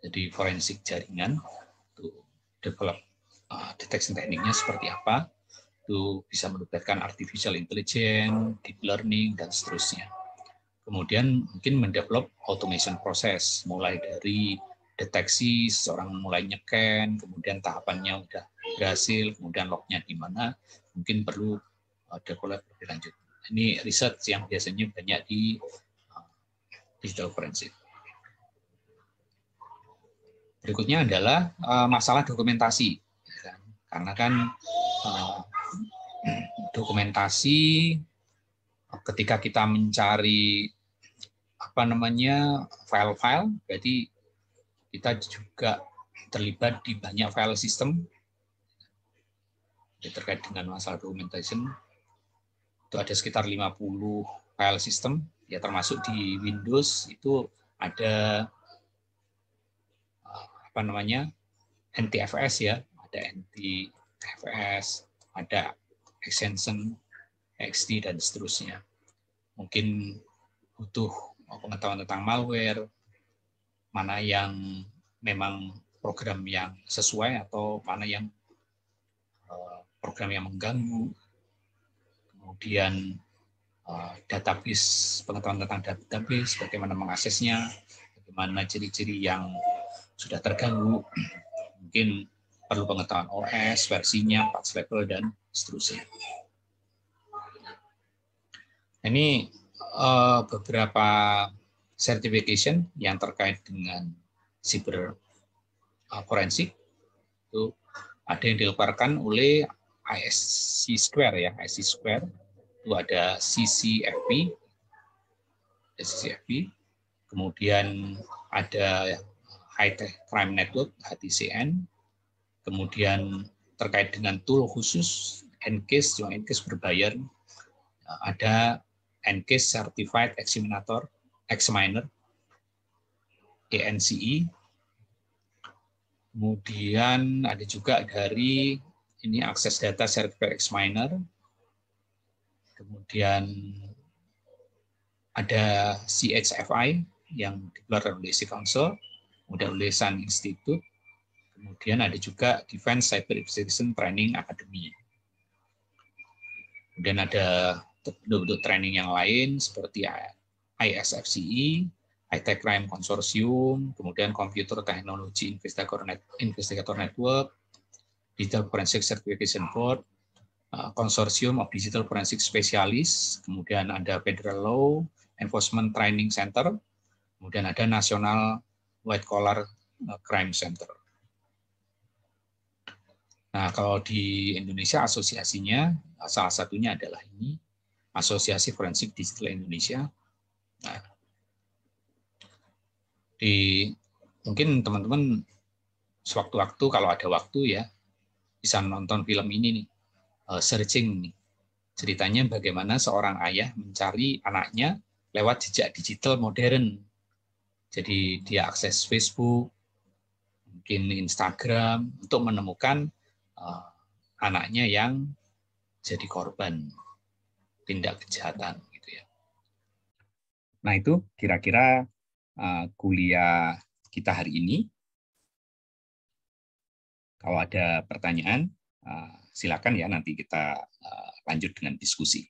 Jadi forensik jaringan, itu develop detection tekniknya seperti apa, itu bisa melibatkan artificial intelligence, deep learning, dan seterusnya. Kemudian mungkin mendevelop automation proses, mulai dari deteksi, seseorang mulai nyeken, kemudian tahapannya udah berhasil, kemudian lognya di mana, mungkin perlu develop lebih lanjut. Ini riset yang biasanya banyak di digital forensik. Berikutnya adalah masalah dokumentasi, karena kan dokumentasi ketika kita mencari file-file, berarti kita juga terlibat di banyak file system. Terkait dengan masalah documentation itu ada sekitar 50 file system, ya termasuk di Windows itu ada NTFS ya, ada NTFS, ada extension XT dan seterusnya. Mungkin butuh pengetahuan tentang malware, mana yang memang program yang sesuai atau mana yang program yang mengganggu. Kemudian database, pengetahuan tentang database, bagaimana mengaksesnya, bagaimana ciri-ciri yang sudah terganggu, mungkin perlu pengetahuan OS, versinya, patch level, dan seterusnya. Ini beberapa certification yang terkait dengan cyber forensik. Itu ada yang dikeluarkan oleh ISC Square ya, ISC Square. Itu ada CCFP, kemudian ada High Tech Crime Network, HTCN, kemudian terkait dengan tool khusus NCASE, yang NCASE berbayar, ada NCASE Certified Examiner, ENCE, kemudian ada juga dari ini Access Data Certified Examiner, kemudian ada CHFI yang dikeluarkan oleh C Council, kemudian oleh Sun Institute, kemudian ada juga Defense Cyber Investigation Training Academy. Kemudian ada bentuk-bentuk training yang lain seperti ISFCE, High Tech Crime Consortium, kemudian Computer Technology Investigator Network, Digital Forensic Certification Board, Consortium of Digital Forensic Specialists, kemudian ada Federal Law Enforcement Training Center, kemudian ada National White Collar Crime Center. Nah, kalau di Indonesia asosiasinya salah satunya adalah ini, Asosiasi Forensik Digital Indonesia. Nah, mungkin teman-teman sewaktu-waktu kalau ada waktu ya bisa nonton film ini nih, Searching nih. Ceritanya bagaimana seorang ayah mencari anaknya lewat jejak digital modern. Jadi dia akses Facebook, mungkin Instagram untuk menemukan anaknya yang jadi korban tindak kejahatan gitu ya. Nah, itu kira-kira kuliah kita hari ini. Kalau ada pertanyaan, silakan ya, nanti kita lanjut dengan diskusi.